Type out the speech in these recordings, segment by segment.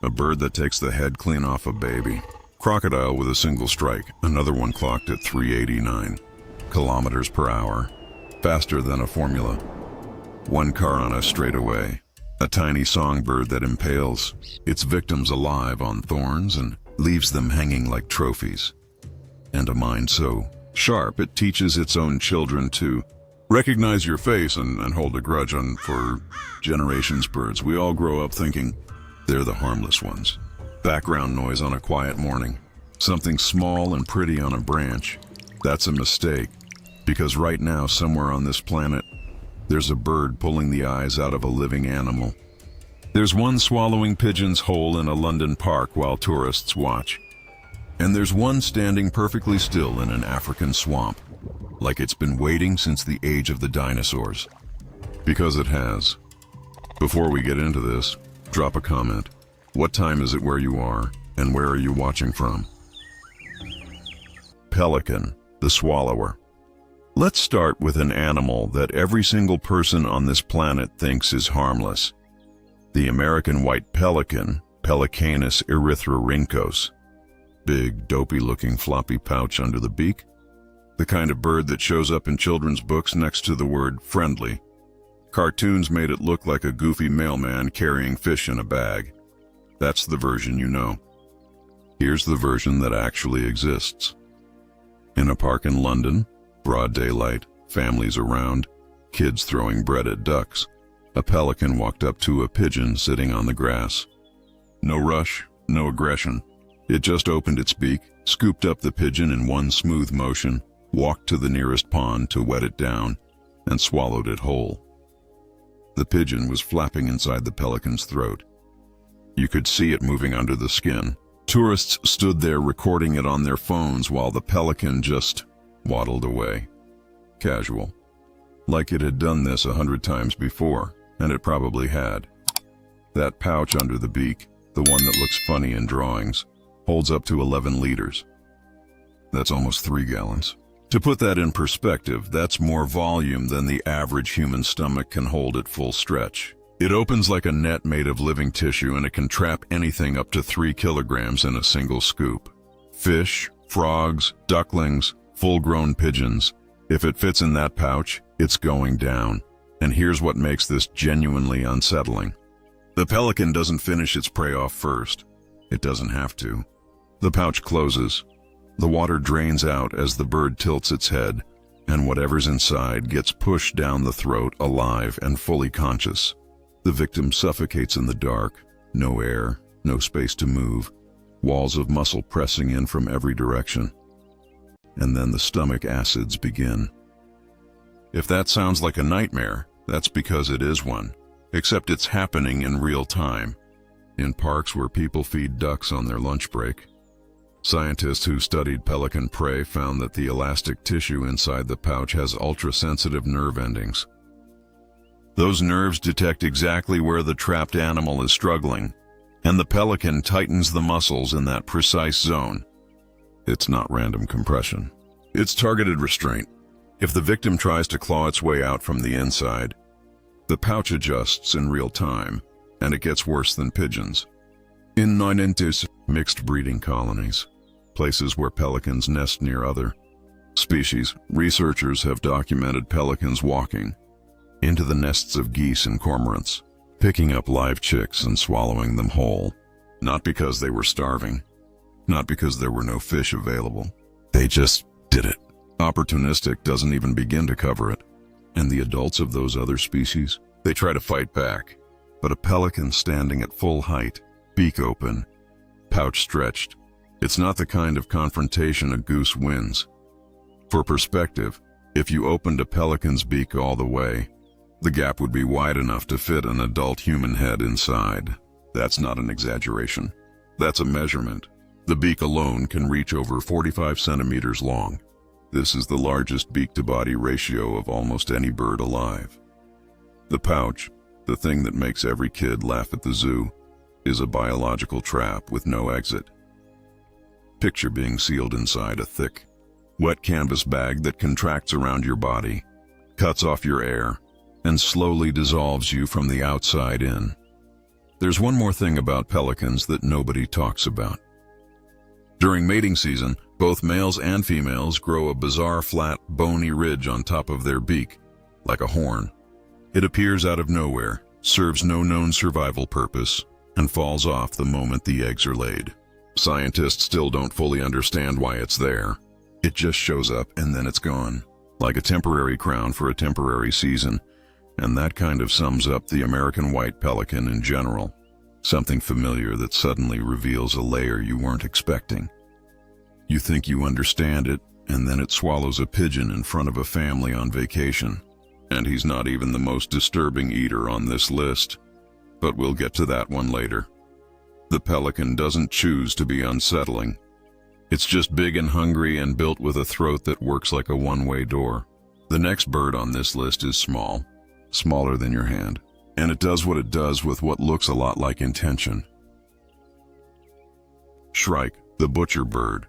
A bird that takes the head clean off a baby. Crocodile with a single strike, another one clocked at 389 kilometers per hour, faster than a Formula One car on a straightaway. A tiny songbird that impales its victims alive on thorns and leaves them hanging like trophies. And a mind so sharp it teaches its own children to recognize your face and hold a grudge on for generations. Birds, we all grow up thinking they're the harmless ones. Background noise on a quiet morning. Something small and pretty on a branch. That's a mistake, because right now, somewhere on this planet, there's a bird pulling the eyes out of a living animal. There's one swallowing pigeons whole in a London park while tourists watch. And there's one standing perfectly still in an African swamp, like it's been waiting since the age of the dinosaurs. Because it has. Before we get into this, drop a comment. What time is it where you are, and where are you watching from? Pelican, the swallower. Let's start with an animal that every single person on this planet thinks is harmless. The American white pelican, Pelecanus erythrorhynchos. Big, dopey-looking floppy pouch under the beak. The kind of bird that shows up in children's books next to the word friendly. Cartoons made it look like a goofy mailman carrying fish in a bag. That's the version you know. Here's the version that actually exists. In a park in London, broad daylight, families around, kids throwing bread at ducks, a pelican walked up to a pigeon sitting on the grass. No rush, no aggression. It just opened its beak, scooped up the pigeon in one smooth motion, walked to the nearest pond to wet it down, and swallowed it whole. The pigeon was flapping inside the pelican's throat. You could see it moving under the skin. Tourists stood there recording it on their phones while the pelican just waddled away. Casual. Like it had done this 100 times before, and it probably had. That pouch under the beak, the one that looks funny in drawings, holds up to 11 liters. That's almost 3 gallons. To put that in perspective, that's more volume than the average human stomach can hold at full stretch. It opens like a net made of living tissue, and it can trap anything up to 3 kilograms in a single scoop. Fish, frogs, ducklings, full-grown pigeons. If it fits in that pouch, it's going down. And here's what makes this genuinely unsettling. The pelican doesn't finish its prey off first. It doesn't have to. The pouch closes. The water drains out as the bird tilts its head, and whatever's inside gets pushed down the throat alive and fully conscious. The victim suffocates in the dark. No air, no space to move, walls of muscle pressing in from every direction. And then the stomach acids begin. If that sounds like a nightmare, that's because it is one. Except it's happening in real time, in parks where people feed ducks on their lunch break. Scientists who studied pelican prey found that the elastic tissue inside the pouch has ultra-sensitive nerve endings. Those nerves detect exactly where the trapped animal is struggling, and the pelican tightens the muscles in that precise zone. It's not random compression. It's targeted restraint. If the victim tries to claw its way out from the inside, the pouch adjusts in real time, and it gets worse than pigeons. In non-intus mixed breeding colonies, places where pelicans nest near other species, researchers have documented pelicans walking into the nests of geese and cormorants, picking up live chicks and swallowing them whole. Not because they were starving, not because there were no fish available. They just did it. Opportunistic doesn't even begin to cover it. And the adults of those other species, they try to fight back. But a pelican standing at full height, beak open, pouch stretched, it's not the kind of confrontation a goose wins. For perspective, if you opened a pelican's beak all the way, the gap would be wide enough to fit an adult human head inside. That's not an exaggeration. That's a measurement. The beak alone can reach over 45 centimeters long. This is the largest beak-to-body ratio of almost any bird alive. The pouch, the thing that makes every kid laugh at the zoo, is a biological trap with no exit. Picture being sealed inside a thick, wet canvas bag that contracts around your body, cuts off your air, and slowly dissolves you from the outside in. There's one more thing about pelicans that nobody talks about. During mating season, both males and females grow a bizarre flat, bony ridge on top of their beak, like a horn. It appears out of nowhere, serves no known survival purpose, and falls off the moment the eggs are laid. Scientists still don't fully understand why it's there. It just shows up and then it's gone, like a temporary crown for a temporary season, and that kind of sums up the American white pelican in general. Something familiar that suddenly reveals a layer you weren't expecting. You think you understand it, and then it swallows a pigeon in front of a family on vacation. And he's not even the most disturbing eater on this list. But we'll get to that one later. The pelican doesn't choose to be unsettling. It's just big and hungry and built with a throat that works like a one-way door. The next bird on this list is small, smaller than your hand. And it does what it does with what looks a lot like intention. Shrike, the butcher bird.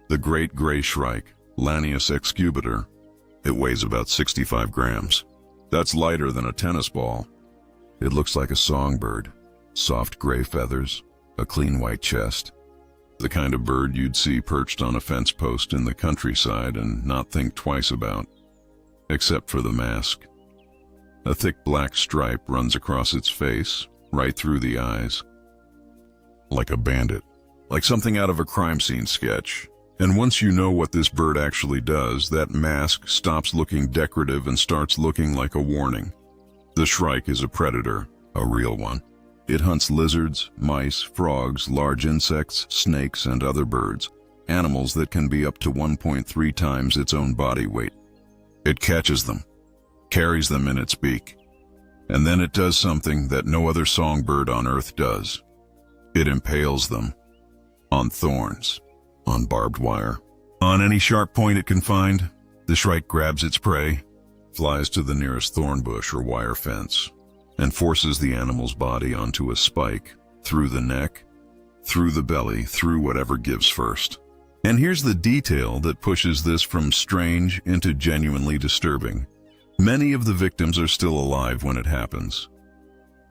The great gray shrike, Lanius excubator. It weighs about 65 grams. That's lighter than a tennis ball. It looks like a songbird. Soft gray feathers, a clean white chest. The kind of bird you'd see perched on a fence post in the countryside and not think twice about. Except for the mask. A thick black stripe runs across its face, right through the eyes. Like a bandit. Like something out of a crime scene sketch. And once you know what this bird actually does, that mask stops looking decorative and starts looking like a warning. The shrike is a predator, a real one. It hunts lizards, mice, frogs, large insects, snakes, and other birds, animals that can be up to 1.3 times its own body weight. It catches them, carries them in its beak, and then it does something that no other songbird on earth does. It impales them on thorns, on barbed wire. On any sharp point it can find, the shrike grabs its prey, flies to the nearest thorn bush or wire fence, and forces the animal's body onto a spike, through the neck, through the belly, through whatever gives first. And here's the detail that pushes this from strange into genuinely disturbing. Many of the victims are still alive when it happens.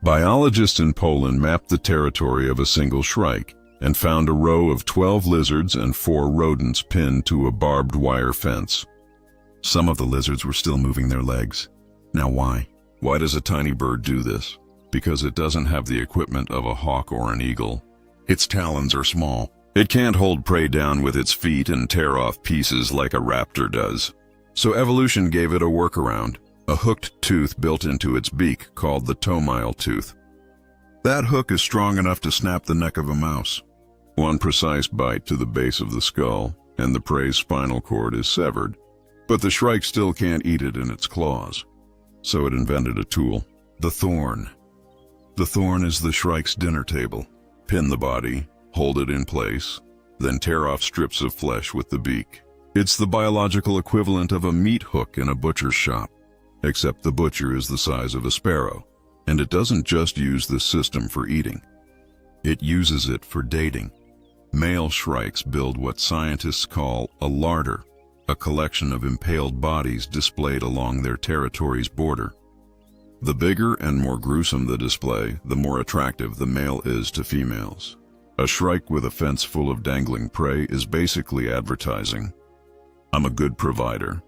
Biologists in Poland mapped the territory of a single shrike and found a row of 12 lizards and 4 rodents pinned to a barbed wire fence. Some of the lizards were still moving their legs. Now why? Why does a tiny bird do this? Because it doesn't have the equipment of a hawk or an eagle. Its talons are small. It can't hold prey down with its feet and tear off pieces like a raptor does. So evolution gave it a workaround, a hooked tooth built into its beak called the tomile tooth. That hook is strong enough to snap the neck of a mouse. One precise bite to the base of the skull, and the prey's spinal cord is severed. But the shrike still can't eat it in its claws. So it invented a tool, the thorn. The thorn is the shrike's dinner table. Pin the body, hold it in place, then tear off strips of flesh with the beak. It's the biological equivalent of a meat hook in a butcher's shop, except the butcher is the size of a sparrow, and it doesn't just use this system for eating. It uses it for dating. Male shrikes build what scientists call a larder, a collection of impaled bodies displayed along their territory's border. The bigger and more gruesome the display, the more attractive the male is to females. A shrike with a fence full of dangling prey is basically advertising, "I'm a good provider.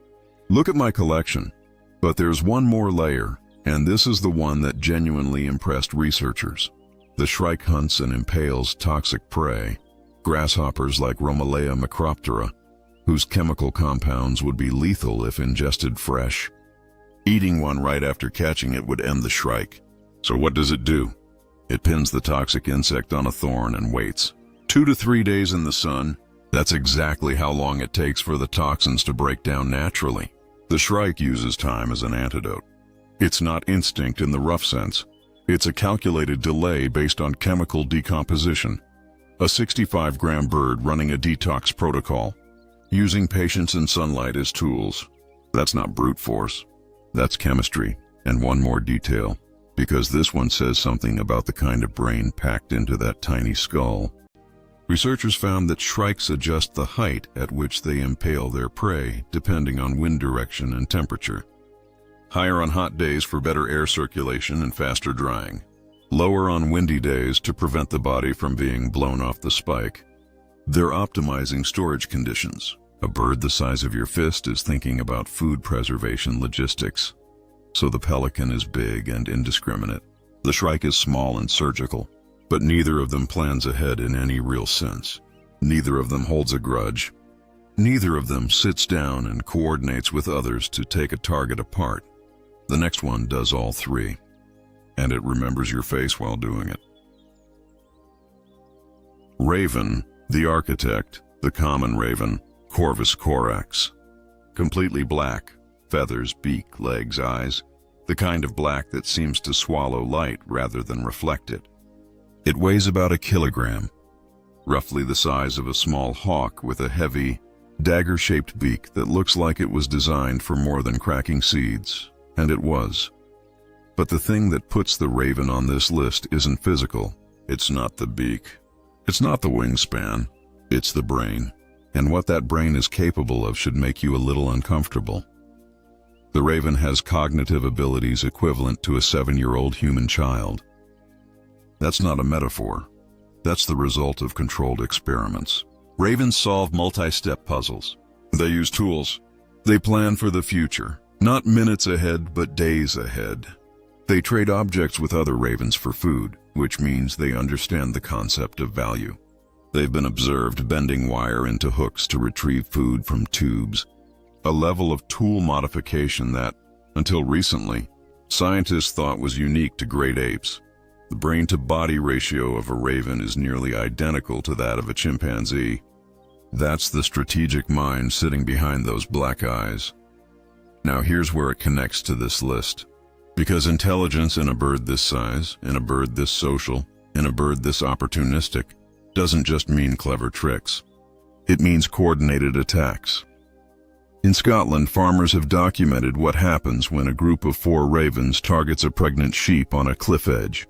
Look at my collection." But there's one more layer, and this is the one that genuinely impressed researchers. The shrike hunts and impales toxic prey, grasshoppers like Romalea macroptera, whose chemical compounds would be lethal if ingested fresh. Eating one right after catching it would end the shrike. So what does it do? It pins the toxic insect on a thorn and waits. 2 to 3 days in the sun. That's exactly how long it takes for the toxins to break down naturally. The shrike uses time as an antidote. It's not instinct in the rough sense. It's a calculated delay based on chemical decomposition. A 65-gram bird running a detox protocol, using patience and sunlight as tools. That's not brute force. That's chemistry. And one more detail, because this one says something about the kind of brain packed into that tiny skull. Researchers found that shrikes adjust the height at which they impale their prey depending on wind direction and temperature. Higher on hot days for better air circulation and faster drying. lower on windy days to prevent the body from being blown off the spike. They're optimizing storage conditions. A bird the size of your fist is thinking about food preservation logistics. So the pelican is big and indiscriminate. The shrike is small and surgical, but neither of them plans ahead in any real sense. Neither of them holds a grudge. Neither of them sits down and coordinates with others to take a target apart. The next one does all three, and it remembers your face while doing it. Raven, the architect, the common raven, Corvus corax. Completely black, feathers, beak, legs, eyes, the kind of black that seems to swallow light rather than reflect it. It weighs about 1 kilogram, roughly the size of a small hawk with a heavy, dagger-shaped beak that looks like it was designed for more than cracking seeds, and it was. But the thing that puts the raven on this list isn't physical. It's not the beak. It's not the wingspan. It's the brain. And what that brain is capable of should make you a little uncomfortable. The raven has cognitive abilities equivalent to a 7-year-old human child. That's not a metaphor. That's the result of controlled experiments. Ravens solve multi-step puzzles. They use tools. They plan for the future, not minutes ahead, but days ahead. They trade objects with other ravens for food, which means they understand the concept of value. They've been observed bending wire into hooks to retrieve food from tubes, a level of tool modification that, until recently, scientists thought was unique to great apes. The brain-to-body ratio of a raven is nearly identical to that of a chimpanzee. That's the strategic mind sitting behind those black eyes. Now here's where it connects to this list. Because intelligence in a bird this size, in a bird this social, in a bird this opportunistic, doesn't just mean clever tricks. It means coordinated attacks. In Scotland, farmers have documented what happens when a group of 4 ravens targets a pregnant sheep on a cliff edge.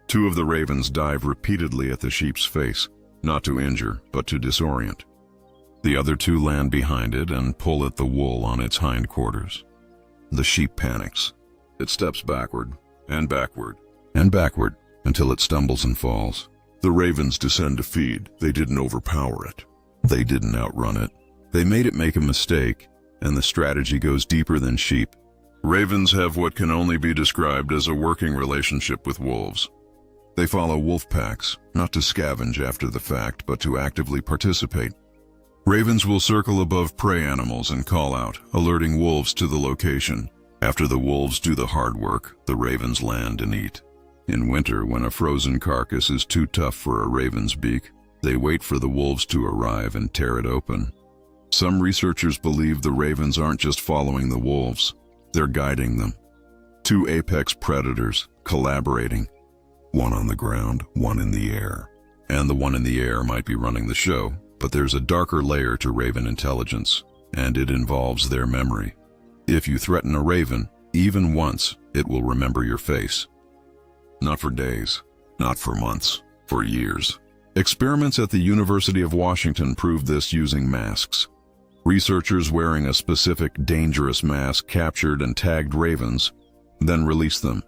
2 of the ravens dive repeatedly at the sheep's face, not to injure, but to disorient. The other 2 land behind it and pull at the wool on its hindquarters. The sheep panics. It steps backward, and backward, and backward, until it stumbles and falls. The ravens descend to feed. They didn't overpower it. They didn't outrun it. They made it make a mistake, and the strategy goes deeper than sheep. Ravens have what can only be described as a working relationship with wolves. They follow wolf packs, not to scavenge after the fact, but to actively participate. Ravens will circle above prey animals and call out, alerting wolves to the location. After the wolves do the hard work, the ravens land and eat. In winter, when a frozen carcass is too tough for a raven's beak, they wait for the wolves to arrive and tear it open. Some researchers believe the ravens aren't just following the wolves, they're guiding them. 2 apex predators, collaborating. One on the ground, one in the air. And the one in the air might be running the show, but there's a darker layer to raven intelligence, and it involves their memory. If you threaten a raven, even once, it will remember your face. Not for days, not for months, for years. Experiments at the University of Washington proved this using masks. Researchers wearing a specific dangerous mask captured and tagged ravens, then released them.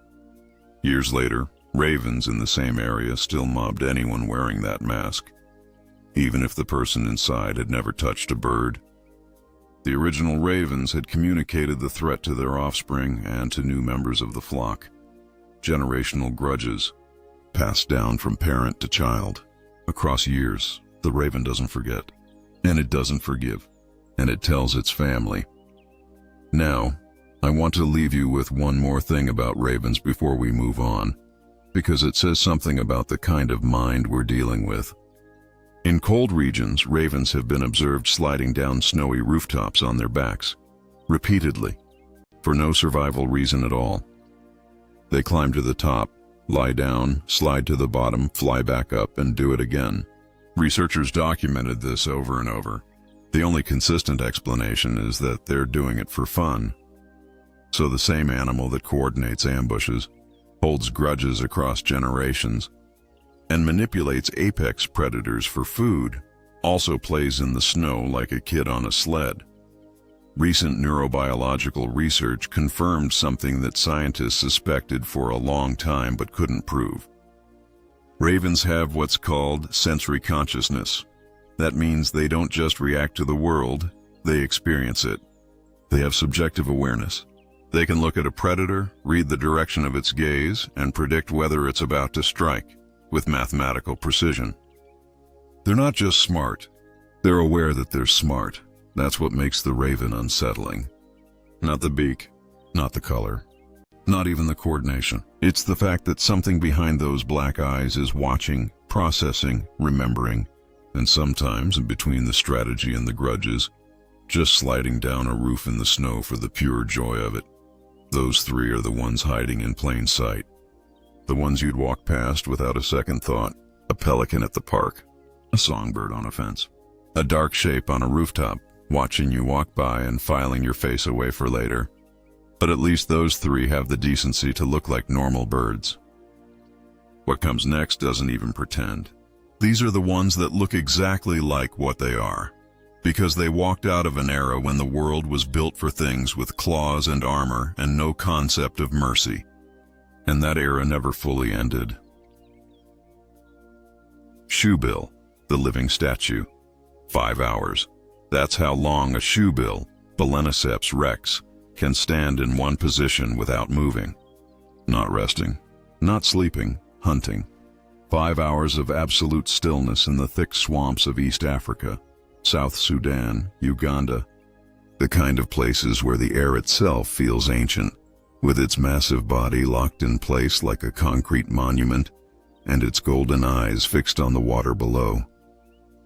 Years later, ravens in the same area still mobbed anyone wearing that mask, even if the person inside had never touched a bird. The original ravens had communicated the threat to their offspring and to new members of the flock. Generational grudges, passed down from parent to child. Across years, the raven doesn't forget, and it doesn't forgive, and it tells its family. Now, I want to leave you with one more thing about ravens before we move on, because it says something about the kind of mind we're dealing with. In cold regions, ravens have been observed sliding down snowy rooftops on their backs, repeatedly, for no survival reason at all. They climb to the top, lie down, slide to the bottom, fly back up, and do it again. Researchers documented this over and over. The only consistent explanation is that they're doing it for fun. So the same animal that coordinates ambushes, holds grudges across generations, and manipulates apex predators for food, also plays in the snow like a kid on a sled. Recent neurobiological research confirmed something that scientists suspected for a long time but couldn't prove. Ravens have what's called sensory consciousness. That means they don't just react to the world, they experience it. They have subjective awareness. They can look at a predator, read the direction of its gaze, and predict whether it's about to strike, with mathematical precision. They're not just smart, they're aware that they're smart. That's what makes the raven unsettling. Not the beak, not the color, not even the coordination. It's the fact that something behind those black eyes is watching, processing, remembering, and sometimes, in between the strategy and the grudges, just sliding down a roof in the snow for the pure joy of it. Those three are the ones hiding in plain sight. The ones you'd walk past without a second thought. A pelican at the park, a songbird on a fence, a dark shape on a rooftop, watching you walk by and filing your face away for later. But at least those three have the decency to look like normal birds. What comes next doesn't even pretend. These are the ones that look exactly like what they are, because they walked out of an era when the world was built for things with claws and armor and no concept of mercy. And that era never fully ended. Shoebill, the living statue. 5 hours. That's how long a shoebill, Baleniceps rex, can stand in one position without moving. Not resting, not sleeping, hunting. 5 hours of absolute stillness in the thick swamps of East Africa, South Sudan, Uganda, the kind of places where the air itself feels ancient, with its massive body locked in place like a concrete monument, and its golden eyes fixed on the water below.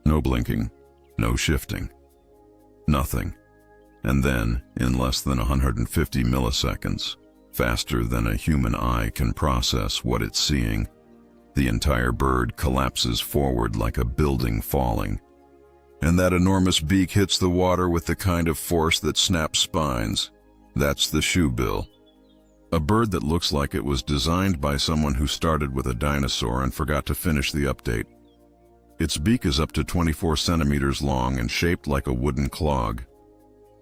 No blinking, no shifting. Nothing. And then, in less than 150 milliseconds, faster than a human eye can process what it's seeing, the entire bird collapses forward like a building falling. And that enormous beak hits the water with the kind of force that snaps spines. That's the shoebill. A bird that looks like it was designed by someone who started with a dinosaur and forgot to finish the update. Its beak is up to 24 centimeters long and shaped like a wooden clog.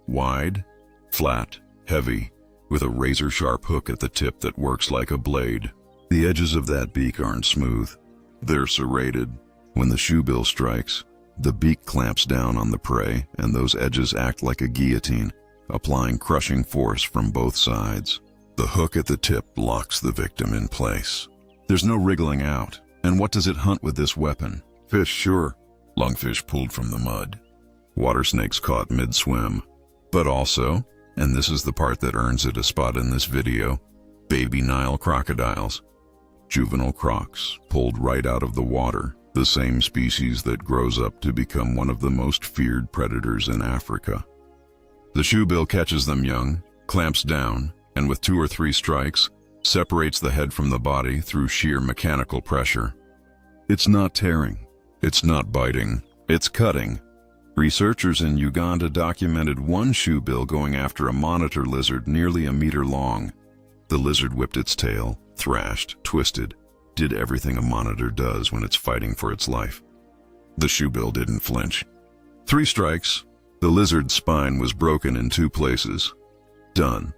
Wide, flat, heavy, with a razor-sharp hook at the tip that works like a blade. The edges of that beak aren't smooth. They're serrated. When the shoebill strikes, the beak clamps down on the prey, and those edges act like a guillotine, applying crushing force from both sides. The hook at the tip locks the victim in place. There's no wriggling out. And what does it hunt with this weapon? Fish, sure. Lungfish pulled from the mud. Water snakes caught mid-swim. But also, and this is the part that earns it a spot in this video, baby Nile crocodiles. Juvenile crocs, pulled right out of the water, the same species that grows up to become one of the most feared predators in Africa. The shoebill catches them young, clamps down, and with 2 or 3 strikes, separates the head from the body through sheer mechanical pressure. It's not tearing. It's not biting, it's cutting. Researchers in Uganda documented one shoebill going after a monitor lizard nearly a meter long. The lizard whipped its tail, thrashed, twisted, did everything a monitor does when it's fighting for its life. The shoebill didn't flinch. 3 strikes, the lizard's spine was broken in 2 places. Done.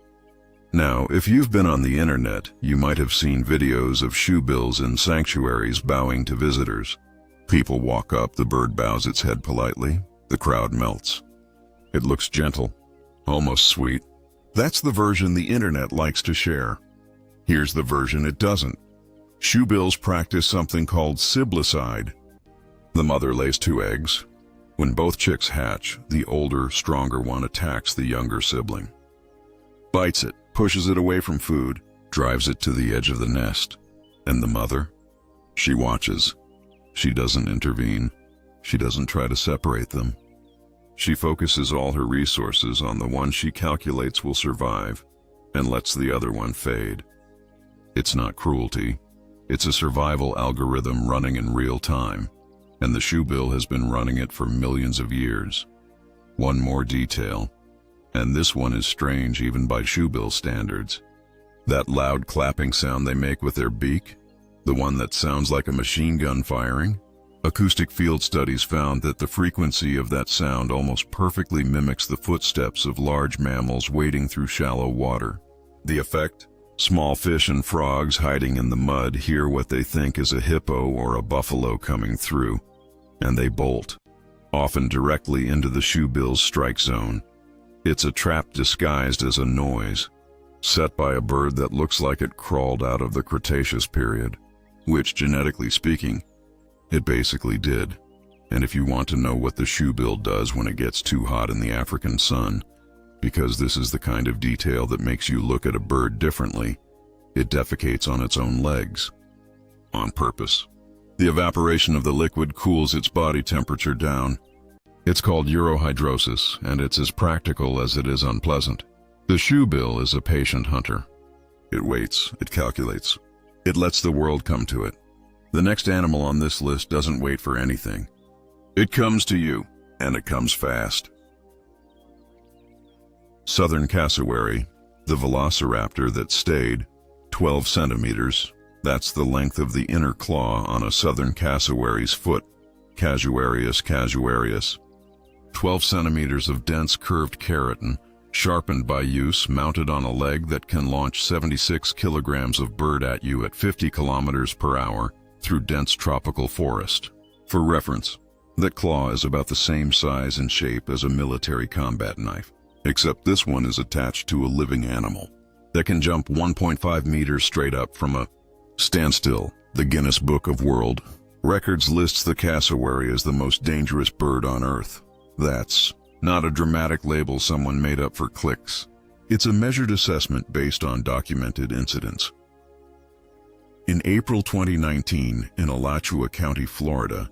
Now, if you've been on the internet, you might have seen videos of shoebills in sanctuaries bowing to visitors. People walk up, the bird bows its head politely, the crowd melts. It looks gentle, almost sweet. That's the version the internet likes to share. Here's the version it doesn't. Shoebills practice something called siblicide. The mother lays 2 eggs. When both chicks hatch, the older, stronger one attacks the younger sibling. Bites it, pushes it away from food, drives it to the edge of the nest. And the mother? She watches. She doesn't intervene. She doesn't try to separate them. She focuses all her resources on the one she calculates will survive and lets the other one fade. It's not cruelty. It's a survival algorithm running in real time, and the shoebill has been running it for millions of years. One more detail, and this one is strange even by shoebill standards. That loud clapping sound they make with their beak, the one that sounds like a machine gun firing, Acoustic field studies found that the frequency of that sound almost perfectly mimics the footsteps of large mammals wading through shallow water. The effect? Small fish and frogs hiding in the mud hear what they think is a hippo or a buffalo coming through, and they bolt, often directly into the shoebill's strike zone. It's a trap disguised as a noise, set by a bird that looks like it crawled out of the Cretaceous period, which, genetically speaking, it basically did. And if you want to know what the shoebill does when it gets too hot in the African sun, because this is the kind of detail that makes you look at a bird differently, it defecates on its own legs. On purpose. The evaporation of the liquid cools its body temperature down. It's called urohydrosis, and it's as practical as it is unpleasant. The shoebill is a patient hunter. It waits, it calculates. It lets the world come to it. The next animal on this list doesn't wait for anything. It comes to you, and it comes fast. Southern cassowary, the velociraptor that stayed, 12 centimeters. That's the length of the inner claw on a southern cassowary's foot, Casuarius casuarius. 12 centimeters of dense curved keratin, sharpened by use, mounted on a leg that can launch 76 kilograms of bird at you at 50 kilometers per hour through dense tropical forest. For reference, that claw is about the same size and shape as a military combat knife, except this one is attached to a living animal that can jump 1.5 meters straight up from a standstill. The Guinness Book of World Records lists the cassowary as the most dangerous bird on Earth. That's not a dramatic label someone made up for clicks. It's a measured assessment based on documented incidents. In April 2019, in Alachua County, Florida,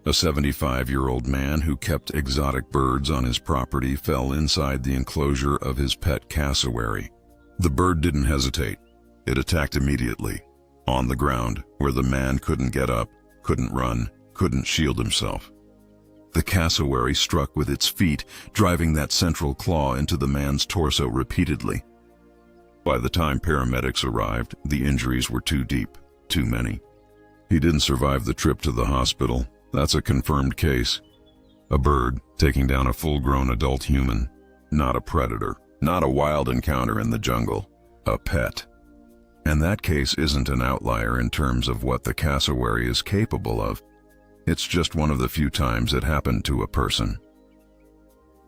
a 75-year-old man who kept exotic birds on his property fell inside the enclosure of his pet cassowary. The bird didn't hesitate. It attacked immediately, on the ground, where the man couldn't get up, couldn't run, couldn't shield himself. The cassowary struck with its feet, driving that central claw into the man's torso repeatedly. By the time paramedics arrived, the injuries were too deep, too many. He didn't survive the trip to the hospital. That's a confirmed case. A bird taking down a full-grown adult human, not a predator, not a wild encounter in the jungle, a pet. And that case isn't an outlier in terms of what the cassowary is capable of. It's just one of the few times it happened to a person.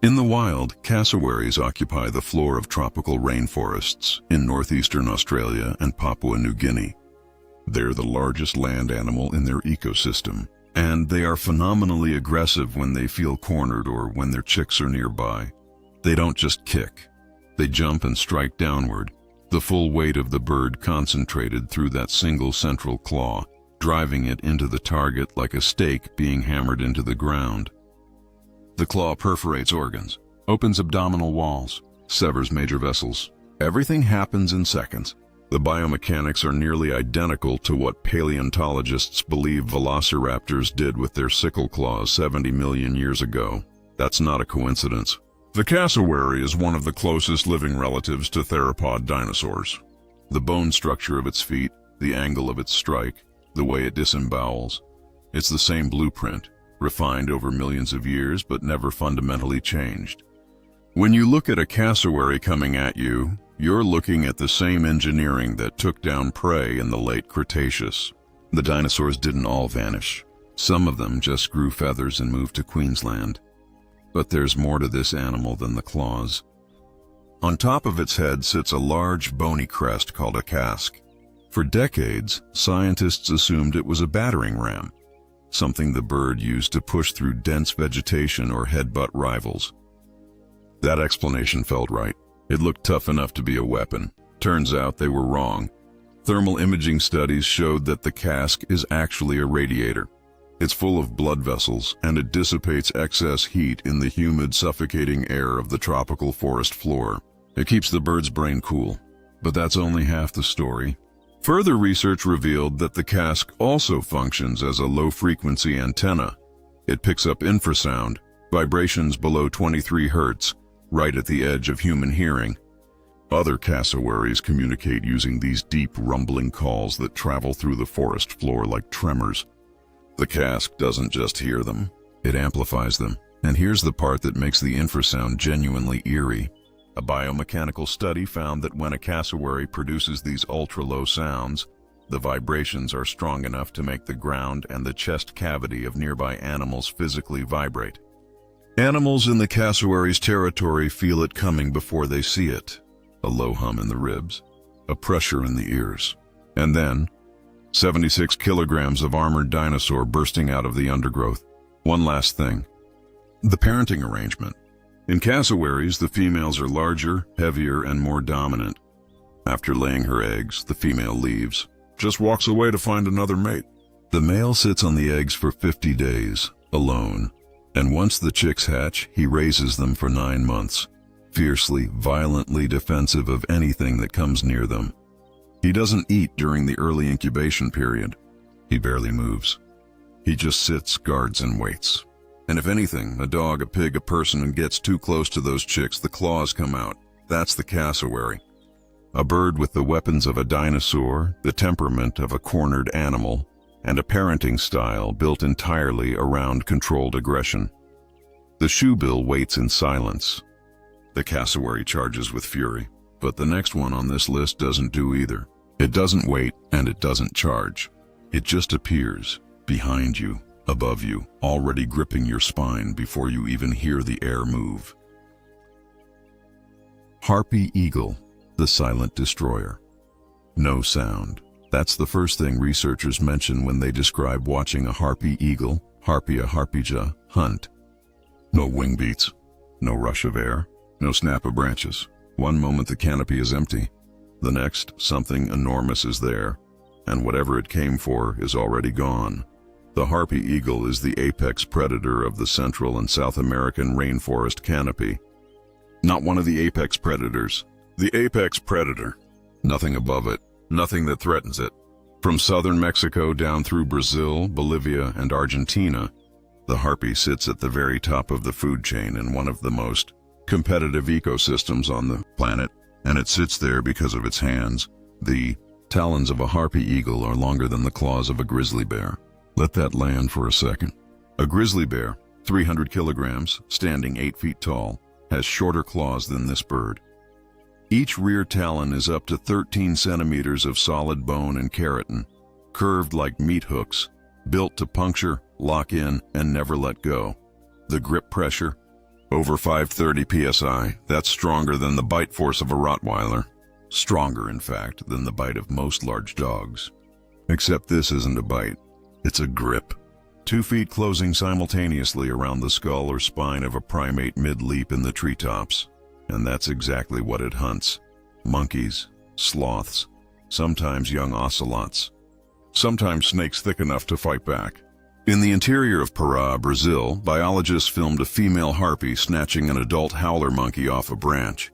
In the wild, cassowaries occupy the floor of tropical rainforests in northeastern Australia and Papua New Guinea. They're the largest land animal in their ecosystem, and they are phenomenally aggressive when they feel cornered or when their chicks are nearby. They don't just kick. They jump and strike downward, the full weight of the bird concentrated through that single central claw, driving it into the target like a stake being hammered into the ground. The claw perforates organs, opens abdominal walls, severs major vessels. Everything happens in seconds. The biomechanics are nearly identical to what paleontologists believe velociraptors did with their sickle claws 70 million years ago. That's not a coincidence. The cassowary is one of the closest living relatives to theropod dinosaurs. The bone structure of its feet, the angle of its strike, the way it disembowels. It's the same blueprint, refined over millions of years but never fundamentally changed. When you look at a cassowary coming at you, you're looking at the same engineering that took down prey in the late Cretaceous. The dinosaurs didn't all vanish. Some of them just grew feathers and moved to Queensland. But there's more to this animal than the claws. On top of its head sits a large bony crest called a casque. For decades, scientists assumed it was a battering ram, something the bird used to push through dense vegetation or headbutt rivals. That explanation felt right. It looked tough enough to be a weapon. Turns out they were wrong. Thermal imaging studies showed that the casque is actually a radiator. It's full of blood vessels, and it dissipates excess heat in the humid, suffocating air of the tropical forest floor. It keeps the bird's brain cool. But that's only half the story. Further research revealed that the casque also functions as a low-frequency antenna. It picks up infrasound, vibrations below 23 Hz, right at the edge of human hearing. Other cassowaries communicate using these deep, rumbling calls that travel through the forest floor like tremors. The cask doesn't just hear them, it amplifies them. And here's the part that makes the infrasound genuinely eerie. A biomechanical study found that when a cassowary produces these ultra-low sounds, the vibrations are strong enough to make the ground and the chest cavity of nearby animals physically vibrate. Animals in the cassowary's territory feel it coming before they see it. A low hum in the ribs, a pressure in the ears. And then, 76 kilograms of armored dinosaur bursting out of the undergrowth. One last thing. The parenting arrangement. In cassowaries, the females are larger, heavier, and more dominant. After laying her eggs, the female leaves, just walks away to find another mate. The male sits on the eggs for 50 days, alone, and once the chicks hatch, he raises them for 9 months, fiercely, violently defensive of anything that comes near them. He doesn't eat during the early incubation period. He barely moves. He just sits, guards, and waits. And if anything, a dog, a pig, a person, and gets too close to those chicks, the claws come out. That's the cassowary. A bird with the weapons of a dinosaur, the temperament of a cornered animal, and a parenting style built entirely around controlled aggression. The shoebill waits in silence. The cassowary charges with fury, but the next one on this list doesn't do either. It doesn't wait, and it doesn't charge. It just appears, behind you, above you, already gripping your spine before you even hear the air move. Harpy eagle, the silent destroyer. No sound. That's the first thing researchers mention when they describe watching a harpy eagle, Harpia harpyja, hunt. No wing beats, no rush of air, no snap of branches. One moment the canopy is empty. The next, something enormous is there, and whatever it came for is already gone. The harpy eagle is the apex predator of the Central and South American rainforest canopy. Not one of the apex predators. The apex predator. Nothing above it, nothing that threatens it. From southern Mexico down through Brazil, Bolivia, and Argentina, the harpy sits at the very top of the food chain in one of the most competitive ecosystems on the planet, and it sits there because of its hands. The talons of a harpy eagle are longer than the claws of a grizzly bear. Let that land for a second. A grizzly bear, 300 kilograms, standing 8 feet tall, has shorter claws than this bird. Each rear talon is up to 13 centimeters of solid bone and keratin, curved like meat hooks, built to puncture, lock in, and never let go. The grip pressure, over 530 psi, that's stronger than the bite force of a Rottweiler. Stronger, in fact, than the bite of most large dogs. Except this isn't a bite. It's a grip. 2 feet closing simultaneously around the skull or spine of a primate mid-leap in the treetops. And that's exactly what it hunts. Monkeys, sloths, sometimes young ocelots, sometimes snakes thick enough to fight back. In the interior of Pará, Brazil, biologists filmed a female harpy snatching an adult howler monkey off a branch.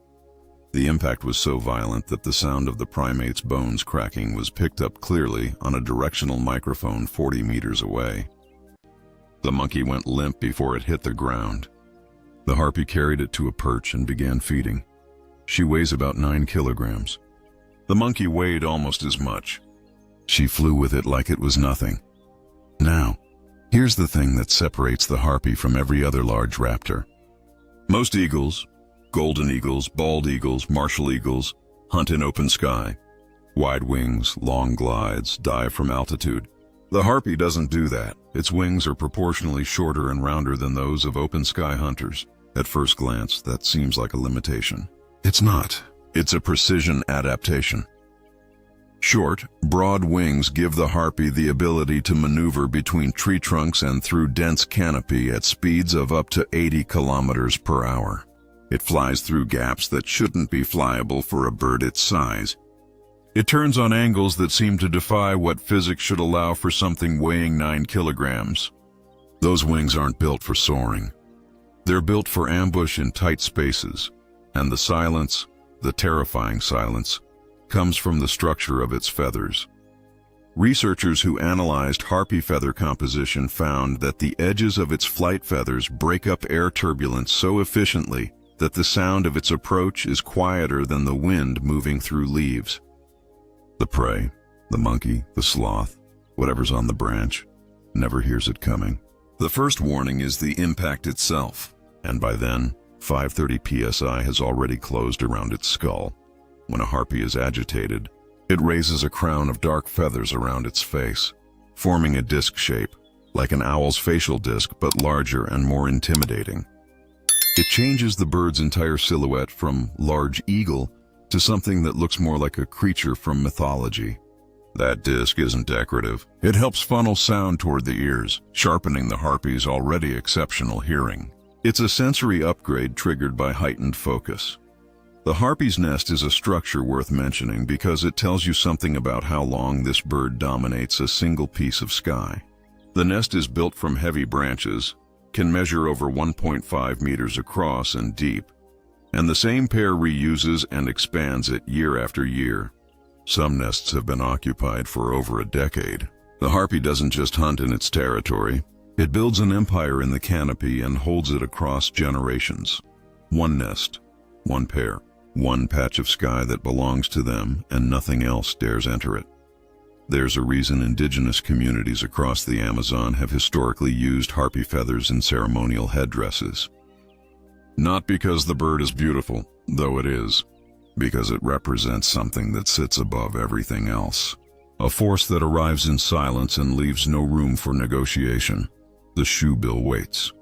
The impact was so violent that the sound of the primate's bones cracking was picked up clearly on a directional microphone 40 meters away. The monkey went limp before it hit the ground. The harpy carried it to a perch and began feeding. She weighs about 9 kilograms. The monkey weighed almost as much. She flew with it like it was nothing. Now, here's the thing that separates the harpy from every other large raptor. Most eagles, golden eagles, bald eagles, martial eagles, hunt in open sky. Wide wings, long glides, dive from altitude. The harpy doesn't do that. Its wings are proportionally shorter and rounder than those of open sky hunters. At first glance, that seems like a limitation. It's not. It's a precision adaptation. Short, broad wings give the harpy the ability to maneuver between tree trunks and through dense canopy at speeds of up to 80 kilometers per hour. It flies through gaps that shouldn't be flyable for a bird its size. It turns on angles that seem to defy what physics should allow for something weighing 9 kilograms. Those wings aren't built for soaring. They're built for ambush in tight spaces, and the silence, the terrifying silence, comes from the structure of its feathers. Researchers who analyzed harpy feather composition found that the edges of its flight feathers break up air turbulence so efficiently that the sound of its approach is quieter than the wind moving through leaves. The prey, the monkey, the sloth, whatever's on the branch, never hears it coming. The first warning is the impact itself, and by then, 530 psi has already closed around its skull. When a harpy is agitated, it raises a crown of dark feathers around its face, forming a disc shape, like an owl's facial disc but larger and more intimidating. It changes the bird's entire silhouette from large eagle to something that looks more like a creature from mythology. That disc isn't decorative. It helps funnel sound toward the ears, sharpening the harpy's already exceptional hearing. It's a sensory upgrade triggered by heightened focus. The harpy's nest is a structure worth mentioning because it tells you something about how long this bird dominates a single piece of sky. The nest is built from heavy branches, can measure over 1.5 meters across and deep, and the same pair reuses and expands it year after year. Some nests have been occupied for over a decade. The harpy doesn't just hunt in its territory. It builds an empire in the canopy and holds it across generations. One nest, one pair, one patch of sky that belongs to them, and nothing else dares enter it. There's a reason indigenous communities across the Amazon have historically used harpy feathers in ceremonial headdresses. Not because the bird is beautiful, though it is, because it represents something that sits above everything else. A force that arrives in silence and leaves no room for negotiation. The shoebill waits.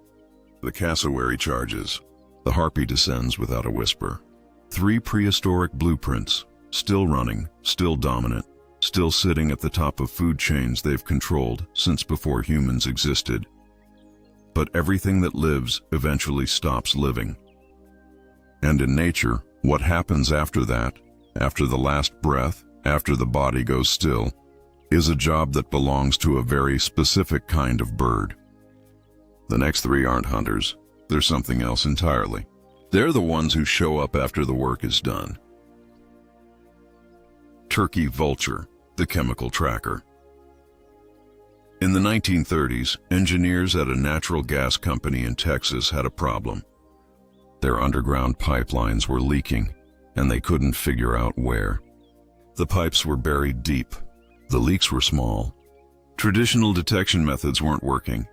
The cassowary charges. The harpy descends without a whisper. 3 prehistoric blueprints, still running, still dominant, still sitting at the top of food chains they've controlled since before humans existed. But everything that lives eventually stops living. And in nature, what happens after that, after the last breath, after the body goes still, is a job that belongs to a very specific kind of bird. The next 3 aren't hunters. They're something else entirely. They're the ones who show up after the work is done. Turkey vulture, the chemical tracker. In the 1930s, engineers at a natural gas company in Texas had a problem. Their underground pipelines were leaking, and they couldn't figure out where. The pipes were buried deep. The leaks were small. Traditional detection methods weren't working,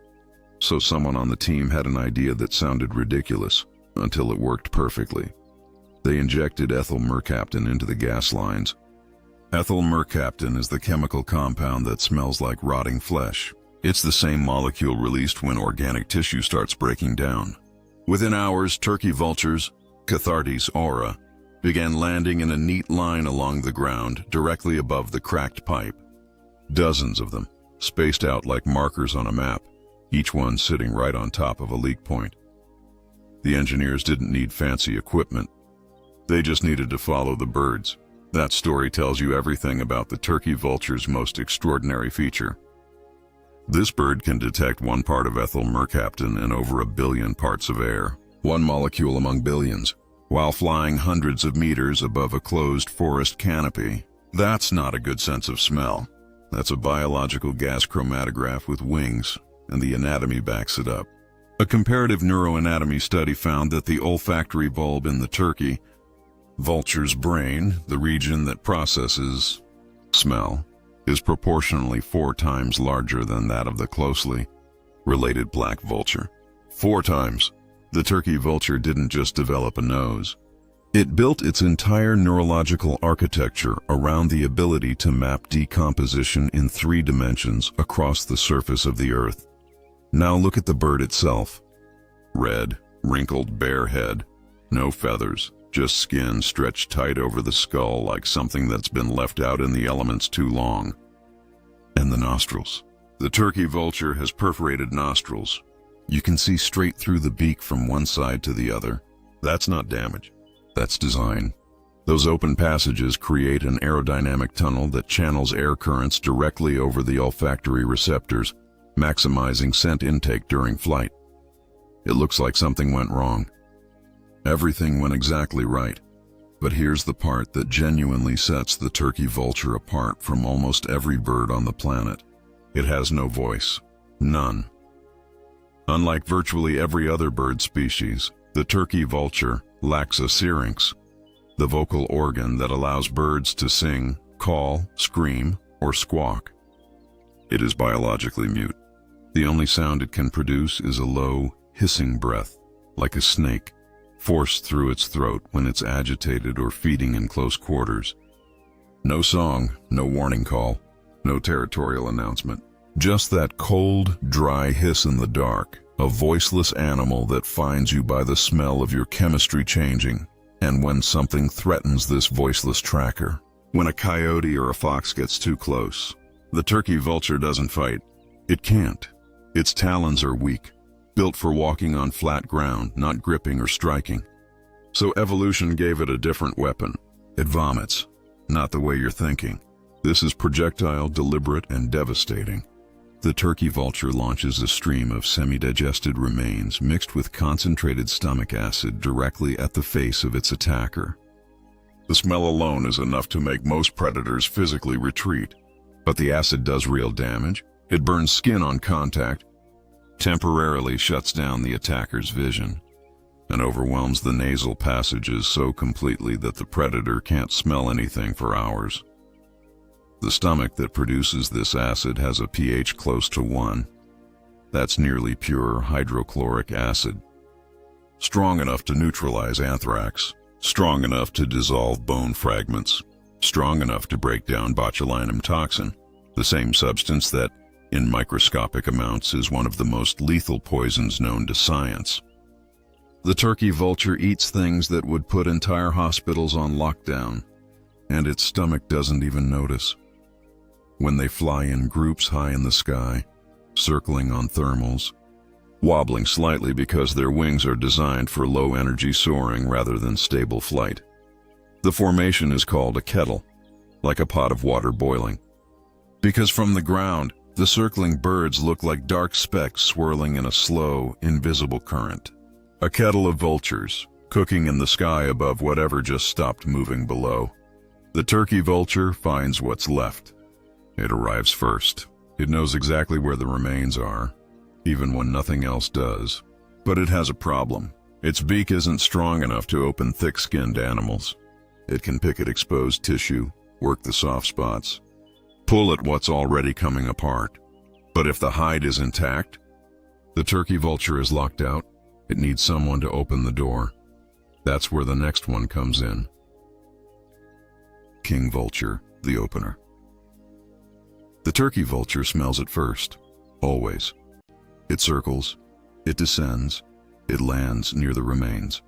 so someone on the team had an idea that sounded ridiculous until it worked perfectly. They injected ethyl mercaptan into the gas lines. Ethyl mercaptan is the chemical compound that smells like rotting flesh. It's the same molecule released when organic tissue starts breaking down. Within hours, turkey vultures, Cathartes aura, began landing in a neat line along the ground directly above the cracked pipe. Dozens of them, spaced out like markers on a map, each one sitting right on top of a leak point. The engineers didn't need fancy equipment. They just needed to follow the birds. That story tells you everything about the turkey vulture's most extraordinary feature. This bird can detect 1 part of ethyl mercaptan in over 1 billion parts of air, 1 molecule among billions, while flying hundreds of meters above a closed forest canopy. That's not a good sense of smell. That's a biological gas chromatograph with wings, and the anatomy backs it up. A comparative neuroanatomy study found that the olfactory bulb in the turkey vulture's brain, the region that processes smell, is proportionally 4 times larger than that of the closely related black vulture. 4 times. The turkey vulture didn't just develop a nose. It built its entire neurological architecture around the ability to map decomposition in 3 dimensions across the surface of the earth. Now look at the bird itself. Red, wrinkled, bare head, no feathers, just skin stretched tight over the skull like something that's been left out in the elements too long. And the nostrils. The turkey vulture has perforated nostrils. You can see straight through the beak from one side to the other. That's not damage. That's design. Those open passages create an aerodynamic tunnel that channels air currents directly over the olfactory receptors, maximizing scent intake during flight. It looks like something went wrong. Everything went exactly right. But here's the part that genuinely sets the turkey vulture apart from almost every bird on the planet. It has no voice. None. Unlike virtually every other bird species, the turkey vulture lacks a syrinx, the vocal organ that allows birds to sing, call, scream, or squawk. It is biologically mute. The only sound it can produce is a low, hissing breath, like a snake, forced through its throat when it's agitated or feeding in close quarters. No song, no warning call, no territorial announcement. Just that cold, dry hiss in the dark, a voiceless animal that finds you by the smell of your chemistry changing, and when something threatens this voiceless tracker. When a coyote or a fox gets too close, the turkey vulture doesn't fight. It can't. Its talons are weak, built for walking on flat ground, not gripping or striking. So evolution gave it a different weapon. It vomits, not the way you're thinking. This is projectile, deliberate, and devastating. The turkey vulture launches a stream of semi-digested remains mixed with concentrated stomach acid directly at the face of its attacker. The smell alone is enough to make most predators physically retreat. But the acid does real damage. It burns skin on contact, temporarily shuts down the attacker's vision, and overwhelms the nasal passages so completely that the predator can't smell anything for hours. The stomach that produces this acid has a pH close to 1. That's nearly pure hydrochloric acid. Strong enough to neutralize anthrax, strong enough to dissolve bone fragments, strong enough to break down botulinum toxin, the same substance that, in microscopic amounts, is one of the most lethal poisons known to science. The turkey vulture eats things that would put entire hospitals on lockdown, and its stomach doesn't even notice. When they fly in groups high in the sky, circling on thermals, wobbling slightly because their wings are designed for low-energy soaring rather than stable flight. The formation is called a kettle, like a pot of water boiling. Because from the ground, the circling birds look like dark specks swirling in a slow, invisible current. A kettle of vultures, cooking in the sky above whatever just stopped moving below. The turkey vulture finds what's left. It arrives first. It knows exactly where the remains are, even when nothing else does. But it has a problem. Its beak isn't strong enough to open thick-skinned animals. It can pick at exposed tissue, work the soft spots, pull at what's already coming apart. But if the hide is intact, the turkey vulture is locked out. It needs someone to open the door. That's where the next one comes in. King vulture, the opener. The turkey vulture smells it first, always. It circles, it descends, it lands near the remains.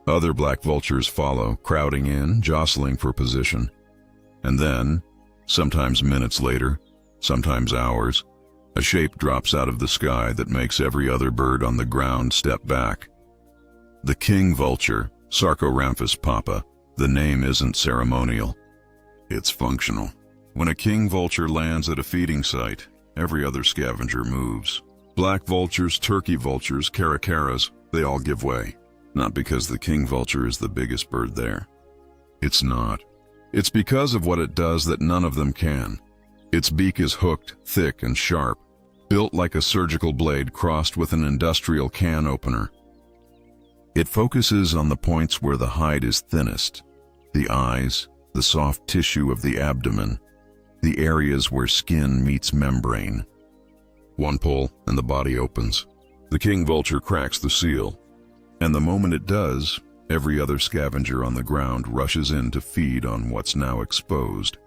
Other black vultures follow, crowding in, jostling for position. And then, sometimes minutes later, sometimes hours, a shape drops out of the sky that makes every other bird on the ground step back. The king vulture, Sarcoramphus papa, the name isn't ceremonial. It's functional. When a king vulture lands at a feeding site, every other scavenger moves. Black vultures, turkey vultures, caracaras, they all give way. Not because the king vulture is the biggest bird there. It's not. It's because of what it does that none of them can. Its beak is hooked, thick and sharp, built like a surgical blade crossed with an industrial can opener. It focuses on the points where the hide is thinnest, the eyes, the soft tissue of the abdomen, the areas where skin meets membrane. One pull and the body opens. The king vulture cracks the seal, and the moment it does, every other scavenger on the ground rushes in to feed on what's now exposed.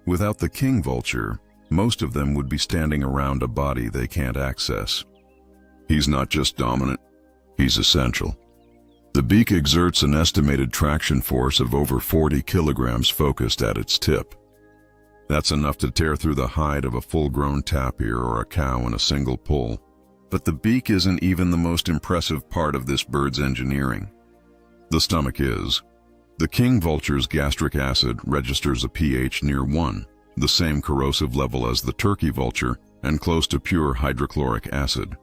Without the king vulture, most of them would be standing around a body they can't access. He's not just dominant, he's essential. The beak exerts an estimated traction force of over 40 kilograms focused at its tip. That's enough to tear through the hide of a full-grown tapir or a cow in a single pull. But the beak isn't even the most impressive part of this bird's engineering. The stomach is. The king vulture's gastric acid registers a pH near 1, the same corrosive level as the turkey vulture, and close to pure hydrochloric acid.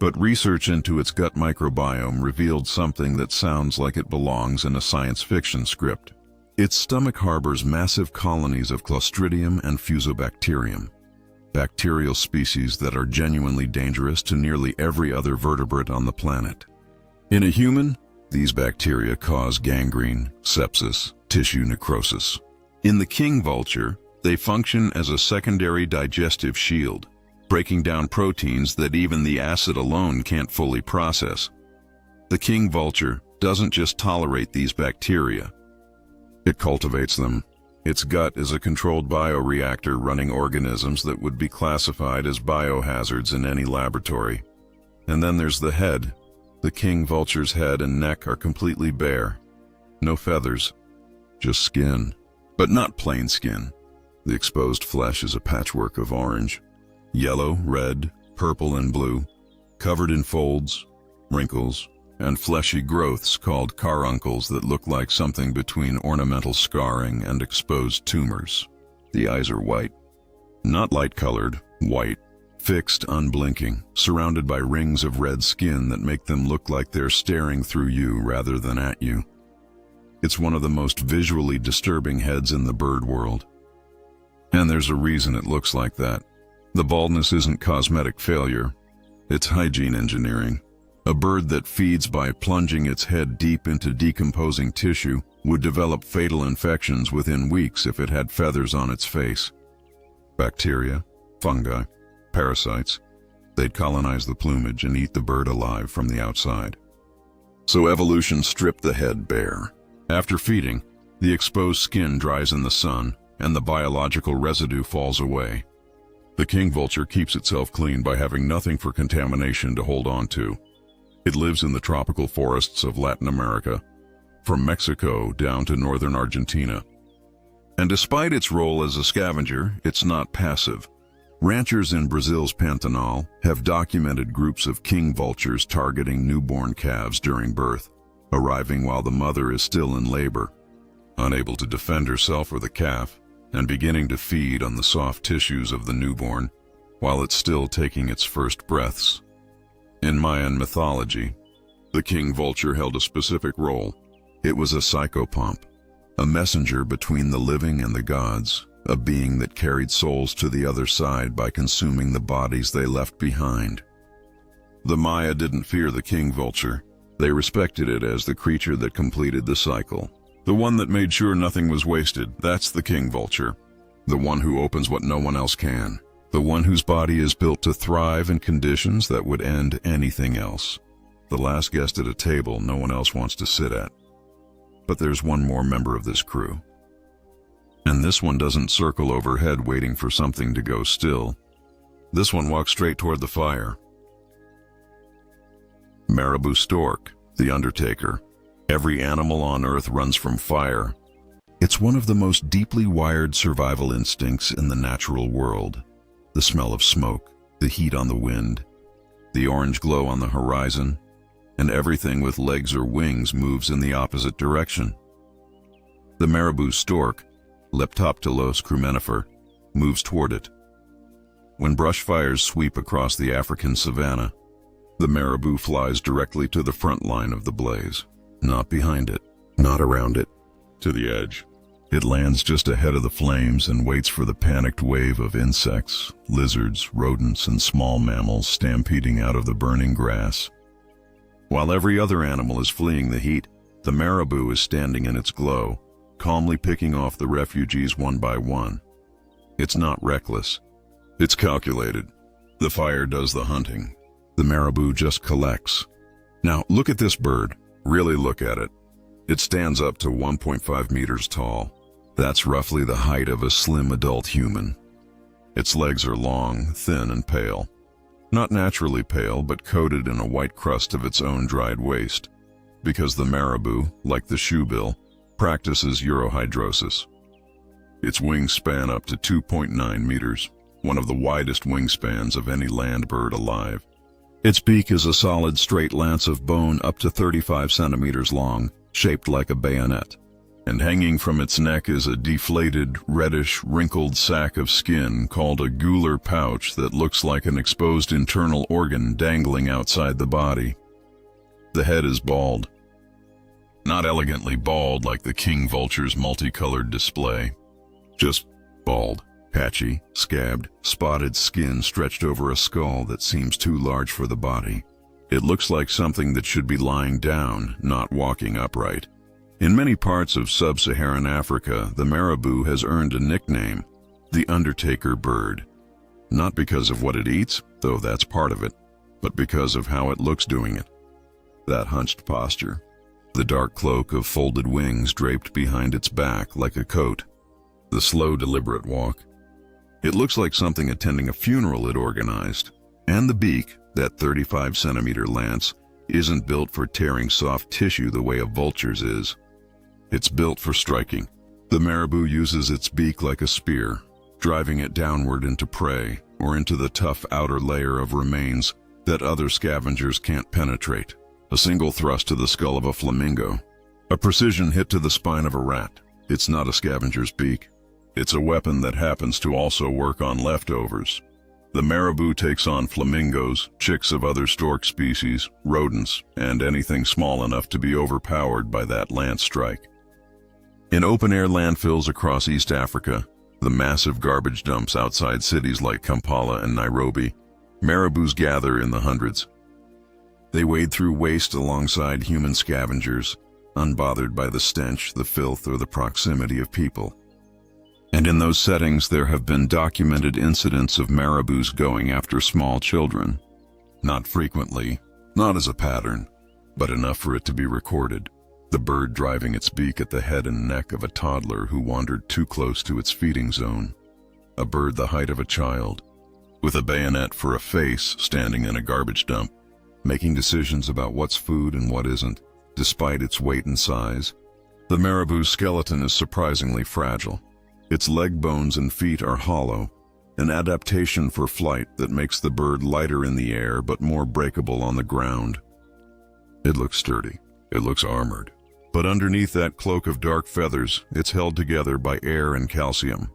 But research into its gut microbiome revealed something that sounds like it belongs in a science fiction script. Its stomach harbors massive colonies of Clostridium and Fusobacterium, bacterial species that are genuinely dangerous to nearly every other vertebrate on the planet. In a human, these bacteria cause gangrene, sepsis, tissue necrosis. In the king vulture, they function as a secondary digestive shield. breaking down proteins that even the acid alone can't fully process. The king vulture doesn't just tolerate these bacteria, it cultivates them. Its gut is a controlled bioreactor running organisms that would be classified as biohazards in any laboratory. And then there's the head. The king vulture's head and neck are completely bare. No feathers, just skin. But not plain skin. The exposed flesh is a patchwork of orange, yellow, red, purple, and blue, covered in folds, wrinkles, and fleshy growths called caruncles that look like something between ornamental scarring and exposed tumors. The eyes are white. Not light-colored, white. Fixed, unblinking, surrounded by rings of red skin that make them look like they're staring through you rather than at you. It's one of the most visually disturbing heads in the bird world. And there's a reason it looks like that. The baldness isn't cosmetic failure, it's hygiene engineering. A bird that feeds by plunging its head deep into decomposing tissue would develop fatal infections within weeks if it had feathers on its face. Bacteria, fungi, parasites, they'd colonize the plumage and eat the bird alive from the outside. So evolution stripped the head bare. After feeding, the exposed skin dries in the sun and the biological residue falls away. The king vulture keeps itself clean by having nothing for contamination to hold on to. It lives in the tropical forests of Latin America, from Mexico down to northern Argentina. And despite its role as a scavenger, it's not passive. Ranchers in Brazil's Pantanal have documented groups of king vultures targeting newborn calves during birth, arriving while the mother is still in labor, unable to defend herself or the calf, and beginning to feed on the soft tissues of the newborn while it's still taking its first breaths. In Mayan mythology, the king vulture held a specific role. It was a psychopomp, a messenger between the living and the gods, a being that carried souls to the other side by consuming the bodies they left behind. The Maya didn't fear the king vulture. They respected it as the creature that completed the cycle. The one that made sure nothing was wasted, that's the king vulture. The one who opens what no one else can. The one whose body is built to thrive in conditions that would end anything else. The last guest at a table no one else wants to sit at. But there's one more member of this crew. And this one doesn't circle overhead waiting for something to go still. This one walks straight toward the fire. Marabou stork, the undertaker. Every animal on Earth runs from fire. It's one of the most deeply wired survival instincts in the natural world. The smell of smoke, the heat on the wind, the orange glow on the horizon, and everything with legs or wings moves in the opposite direction. The marabou stork, Leptoptilus crumenifer, moves toward it. When brush fires sweep across the African savanna, the marabou flies directly to the front line of the blaze. Not behind it, not around it, to the edge. It lands just ahead of the flames and waits for the panicked wave of insects, lizards, rodents, and small mammals stampeding out of the burning grass. While every other animal is fleeing the heat, the marabou is standing in its glow, calmly picking off the refugees one by one. It's not reckless. It's calculated. The fire does the hunting. The marabou just collects. Now, look at this bird. Really look at it. It stands up to 1.5 meters tall. That's roughly the height of a slim adult human. Its legs are long, thin, and pale. Not naturally pale, but coated in a white crust of its own dried waste, because the marabou, like the shoebill, practices urohydrosis. Its wings span up to 2.9 meters, one of the widest wingspans of any land bird alive. Its beak is a solid straight lance of bone up to 35 centimeters long, shaped like a bayonet. And hanging from its neck is a deflated, reddish, wrinkled sack of skin called a gular pouch that looks like an exposed internal organ dangling outside the body. The head is bald. Not elegantly bald like the king vulture's multicolored display. Just bald, patchy, scabbed, spotted skin stretched over a skull that seems too large for the body. It looks like something that should be lying down, not walking upright. In many parts of sub-Saharan Africa, the marabou has earned a nickname, the undertaker bird. Not because of what it eats, though that's part of it, but because of how it looks doing it. That hunched posture, the dark cloak of folded wings draped behind its back like a coat, the slow, deliberate walk. It looks like something attending a funeral it organized. And the beak, that 35-centimeter lance, isn't built for tearing soft tissue the way a vulture's is. It's built for striking. The marabou uses its beak like a spear, driving it downward into prey or into the tough outer layer of remains that other scavengers can't penetrate. A single thrust to the skull of a flamingo, a precision hit to the spine of a rat. It's not a scavenger's beak. It's a weapon that happens to also work on leftovers. The marabou takes on flamingos, chicks of other stork species, rodents, and anything small enough to be overpowered by that lance strike. In open-air landfills across East Africa, the massive garbage dumps outside cities like Kampala and Nairobi, marabous gather in the hundreds. They wade through waste alongside human scavengers, unbothered by the stench, the filth, or the proximity of people. And in those settings, there have been documented incidents of marabous going after small children. Not frequently, not as a pattern, but enough for it to be recorded. The bird driving its beak at the head and neck of a toddler who wandered too close to its feeding zone. A bird the height of a child, with a bayonet for a face, standing in a garbage dump, making decisions about what's food and what isn't, despite its weight and size. The marabou's skeleton is surprisingly fragile. Its leg bones and feet are hollow, an adaptation for flight that makes the bird lighter in the air but more breakable on the ground. It looks sturdy. It looks armored. But underneath that cloak of dark feathers, it's held together by air and calcium.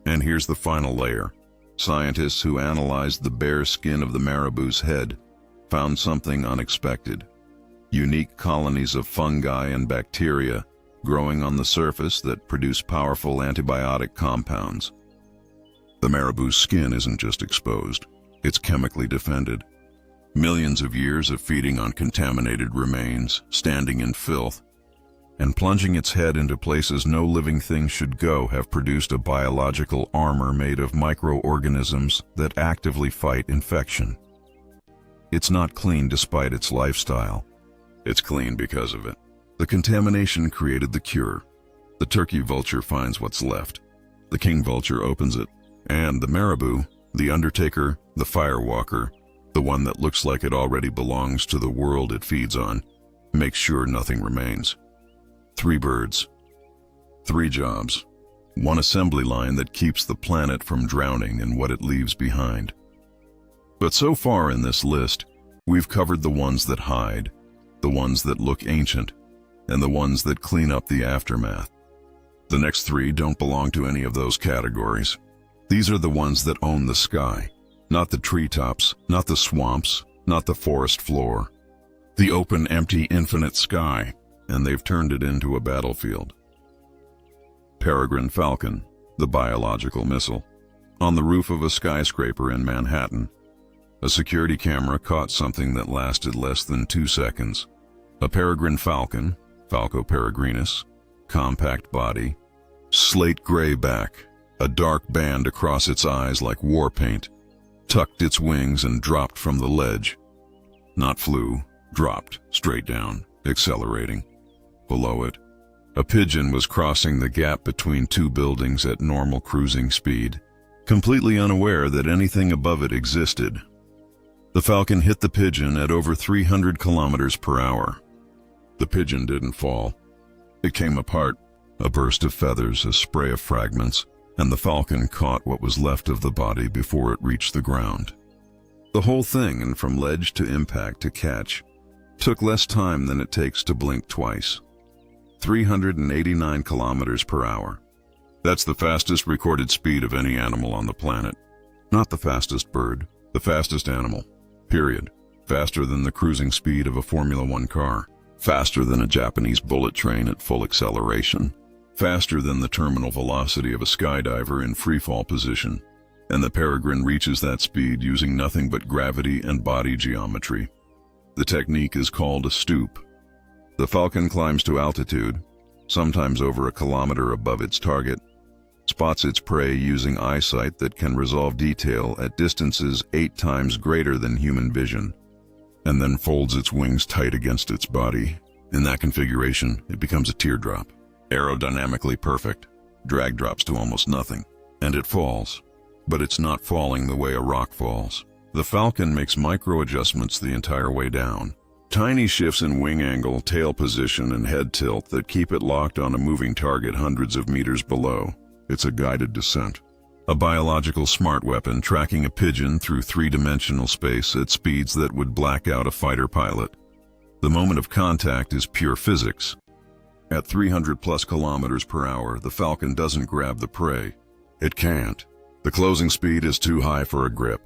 And here's the final layer. Scientists who analyzed the bare skin of the marabou's head found something unexpected. Unique colonies of fungi and bacteria growing on the surface that produce powerful antibiotic compounds. The marabou's skin isn't just exposed, it's chemically defended. Millions of years of feeding on contaminated remains, standing in filth, and plunging its head into places no living thing should go have produced a biological armor made of microorganisms that actively fight infection. It's not clean despite its lifestyle. It's clean because of it. The contamination created the cure. The turkey vulture finds what's left. The king vulture opens it. And the marabou, the undertaker, the firewalker, the one that looks like it already belongs to the world it feeds on, makes sure nothing remains. 3 birds, 3 jobs, 1 assembly line that keeps the planet from drowning in what it leaves behind. But so far in this list, we've covered the ones that hide, the ones that look ancient, and the ones that clean up the aftermath. The next 3 don't belong to any of those categories. These are the ones that own the sky, not the treetops, not the swamps, not the forest floor. The open, empty, infinite sky, and they've turned it into a battlefield. Peregrine falcon, the biological missile. On the roof of a skyscraper in Manhattan, a security camera caught something that lasted less than 2 seconds. A peregrine falcon, Falco peregrinus, compact body, slate gray back, a dark band across its eyes like war paint, tucked its wings and dropped from the ledge. Not flew, dropped, straight down, accelerating. Below it, a pigeon was crossing the gap between 2 buildings at normal cruising speed, completely unaware that anything above it existed. The falcon hit the pigeon at over 300 kilometers per hour. The pigeon didn't fall. It came apart, a burst of feathers, a spray of fragments, and the falcon caught what was left of the body before it reached the ground. The whole thing, and from ledge to impact to catch, took less time than it takes to blink twice. 389 kilometers per hour. That's the fastest recorded speed of any animal on the planet. Not the fastest bird, the fastest animal, period. Faster than the cruising speed of a Formula One car. Faster than a Japanese bullet train at full acceleration. Faster than the terminal velocity of a skydiver in freefall position. And the peregrine reaches that speed using nothing but gravity and body geometry. The technique is called a stoop. The falcon climbs to altitude, sometimes over 1 kilometer above its target, spots its prey using eyesight that can resolve detail at distances 8 times greater than human vision, and then folds its wings tight against its body. In that configuration, it becomes a teardrop. Aerodynamically perfect, drag drops to almost nothing, and it falls. But it's not falling the way a rock falls. The Falcon makes micro adjustments the entire way down. Tiny shifts in wing angle, tail position, and head tilt that keep it locked on a moving target hundreds of meters below. It's a guided descent. A biological smart weapon tracking a pigeon through 3-dimensional space at speeds that would black out a fighter pilot. The moment of contact is pure physics. At 300+ kilometers per hour, the Falcon doesn't grab the prey. It can't. The closing speed is too high for a grip.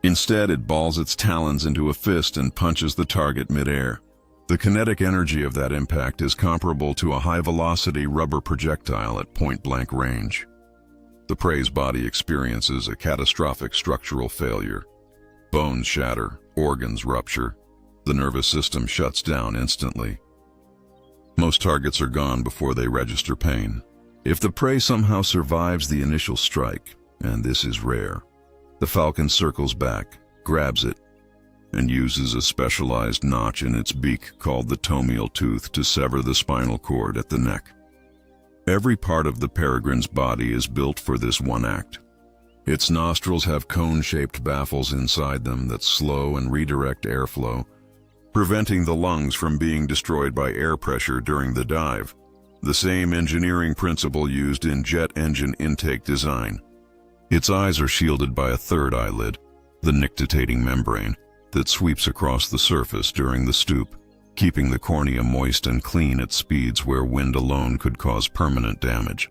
Instead, it balls its talons into a fist and punches the target mid-air. The kinetic energy of that impact is comparable to a high-velocity rubber projectile at point-blank range. The prey's body experiences a catastrophic structural failure. Bones shatter, organs rupture. The nervous system shuts down instantly. Most targets are gone before they register pain. If the prey somehow survives the initial strike, and this is rare, the Falcon circles back, grabs it, and uses a specialized notch in its beak called the tomial tooth to sever the spinal cord at the neck. Every part of the peregrine's body is built for this one act. Its nostrils have cone-shaped baffles inside them that slow and redirect airflow, preventing the lungs from being destroyed by air pressure during the dive, the same engineering principle used in jet engine intake design. Its eyes are shielded by a third eyelid, the nictitating membrane, that sweeps across the surface during the stoop, keeping the cornea moist and clean at speeds where wind alone could cause permanent damage.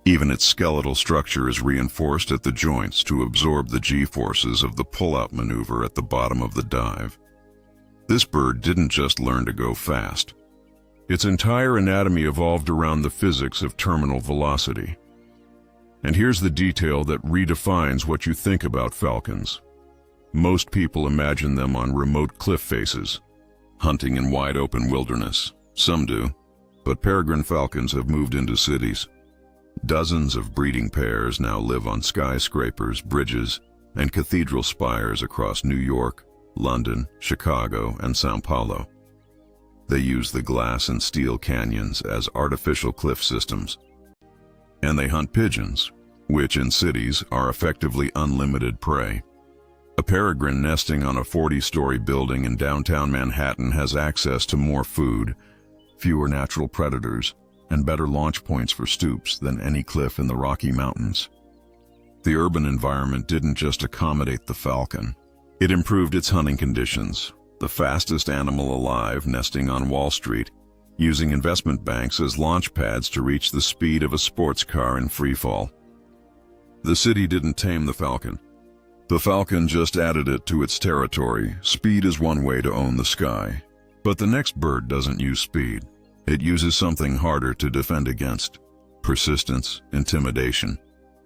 Even its skeletal structure is reinforced at the joints to absorb the G-forces of the pull-out maneuver at the bottom of the dive. This bird didn't just learn to go fast. Its entire anatomy evolved around the physics of terminal velocity. And here's the detail that redefines what you think about falcons. Most people imagine them on remote cliff faces, hunting in wide-open wilderness. Some do, but peregrine falcons have moved into cities. Dozens of breeding pairs now live on skyscrapers, bridges, and cathedral spires across New York, London, Chicago, and São Paulo. They use the glass and steel canyons as artificial cliff systems. And they hunt pigeons, which in cities are effectively unlimited prey. A peregrine nesting on a 40-story building in downtown Manhattan has access to more food, fewer natural predators, and better launch points for stoops than any cliff in the Rocky Mountains. The urban environment didn't just accommodate the falcon. It improved its hunting conditions. The fastest animal alive nesting on Wall Street, using investment banks as launch pads to reach the speed of a sports car in freefall. The city didn't tame the falcon. The falcon just added it to its territory. Speed is one way to own the sky. But the next bird doesn't use speed. It uses something harder to defend against: persistence, intimidation,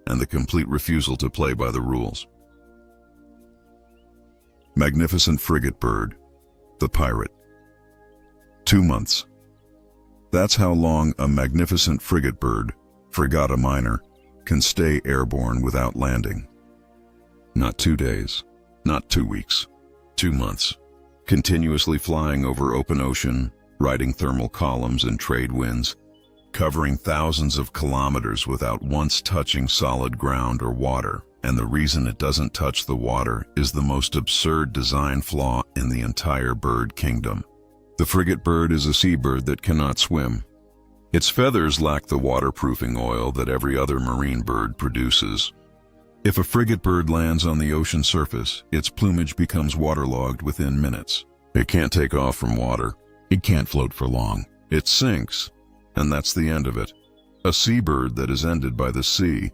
and the complete refusal to play by the rules. Magnificent frigate bird, the pirate. 2 months. That's how long a magnificent frigate bird, Frigata minor, can stay airborne without landing. Not 2 days, not 2 weeks, 2 months, continuously flying over open ocean, riding thermal columns and trade winds, covering thousands of kilometers without once touching solid ground or water. And the reason it doesn't touch the water is the most absurd design flaw in the entire bird kingdom. The frigate bird is a seabird that cannot swim. Its feathers lack the waterproofing oil that every other marine bird produces. If a frigate bird lands on the ocean surface, its plumage becomes waterlogged within minutes. It can't take off from water. It can't float for long. It sinks, and that's the end of it. A seabird that is ended by the sea.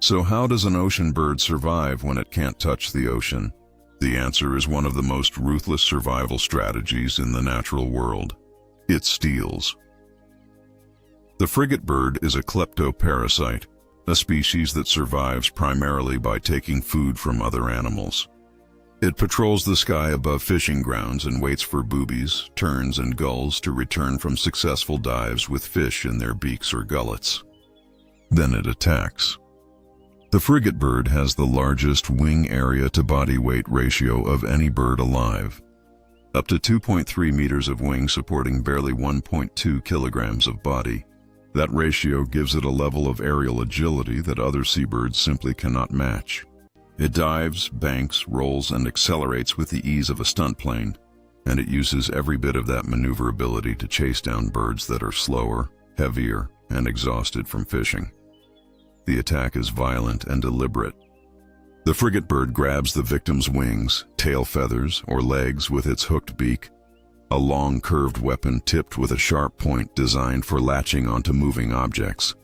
So how does an ocean bird survive when it can't touch the ocean? The answer is one of the most ruthless survival strategies in the natural world. It steals. The frigate bird is a kleptoparasite, a species that survives primarily by taking food from other animals. It patrols the sky above fishing grounds and waits for boobies, terns, and gulls to return from successful dives with fish in their beaks or gullets. Then it attacks. The frigate bird has the largest wing area to body weight ratio of any bird alive. Up to 2.3 meters of wing supporting barely 1.2 kilograms of body. That ratio gives it a level of aerial agility that other seabirds simply cannot match. It dives, banks, rolls, and accelerates with the ease of a stunt plane, and it uses every bit of that maneuverability to chase down birds that are slower, heavier, and exhausted from fishing. The attack is violent and deliberate. The frigate bird grabs the victim's wings, tail feathers, or legs with its hooked beak, a long curved weapon tipped with a sharp point designed for latching onto moving objects.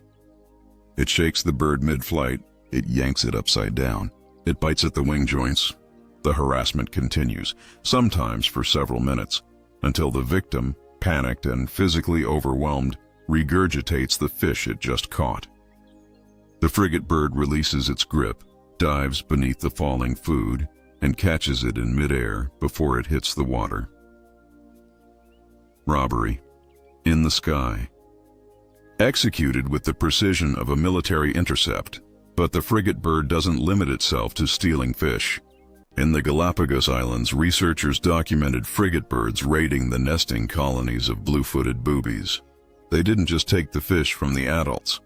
It shakes the bird mid-flight, it yanks it upside down, it bites at the wing joints. The harassment continues, sometimes for several minutes, until the victim, panicked and physically overwhelmed, regurgitates the fish it just caught. The frigate bird releases its grip, dives beneath the falling food, and catches it in midair before it hits the water. Robbery. In the sky. Executed with the precision of a military intercept, but the frigate bird doesn't limit itself to stealing fish. In the Galapagos Islands, researchers documented frigate birds raiding the nesting colonies of blue-footed boobies. They didn't just take the fish from the adults.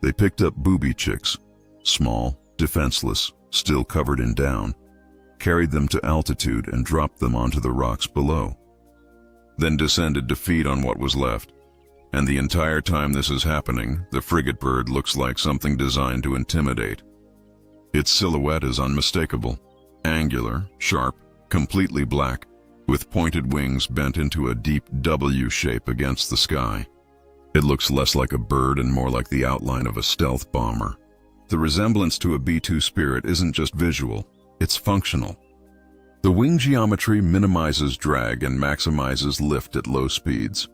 They picked up booby chicks, small, defenseless, still covered in down, carried them to altitude and dropped them onto the rocks below. Then descended to feed on what was left. And the entire time this is happening, the frigate bird looks like something designed to intimidate. Its silhouette is unmistakable, angular, sharp, completely black, with pointed wings bent into a deep W shape against the sky. It looks less like a bird and more like the outline of a stealth bomber. The resemblance to a B-2 Spirit isn't just visual, it's functional. The wing geometry minimizes drag and maximizes lift at low speeds,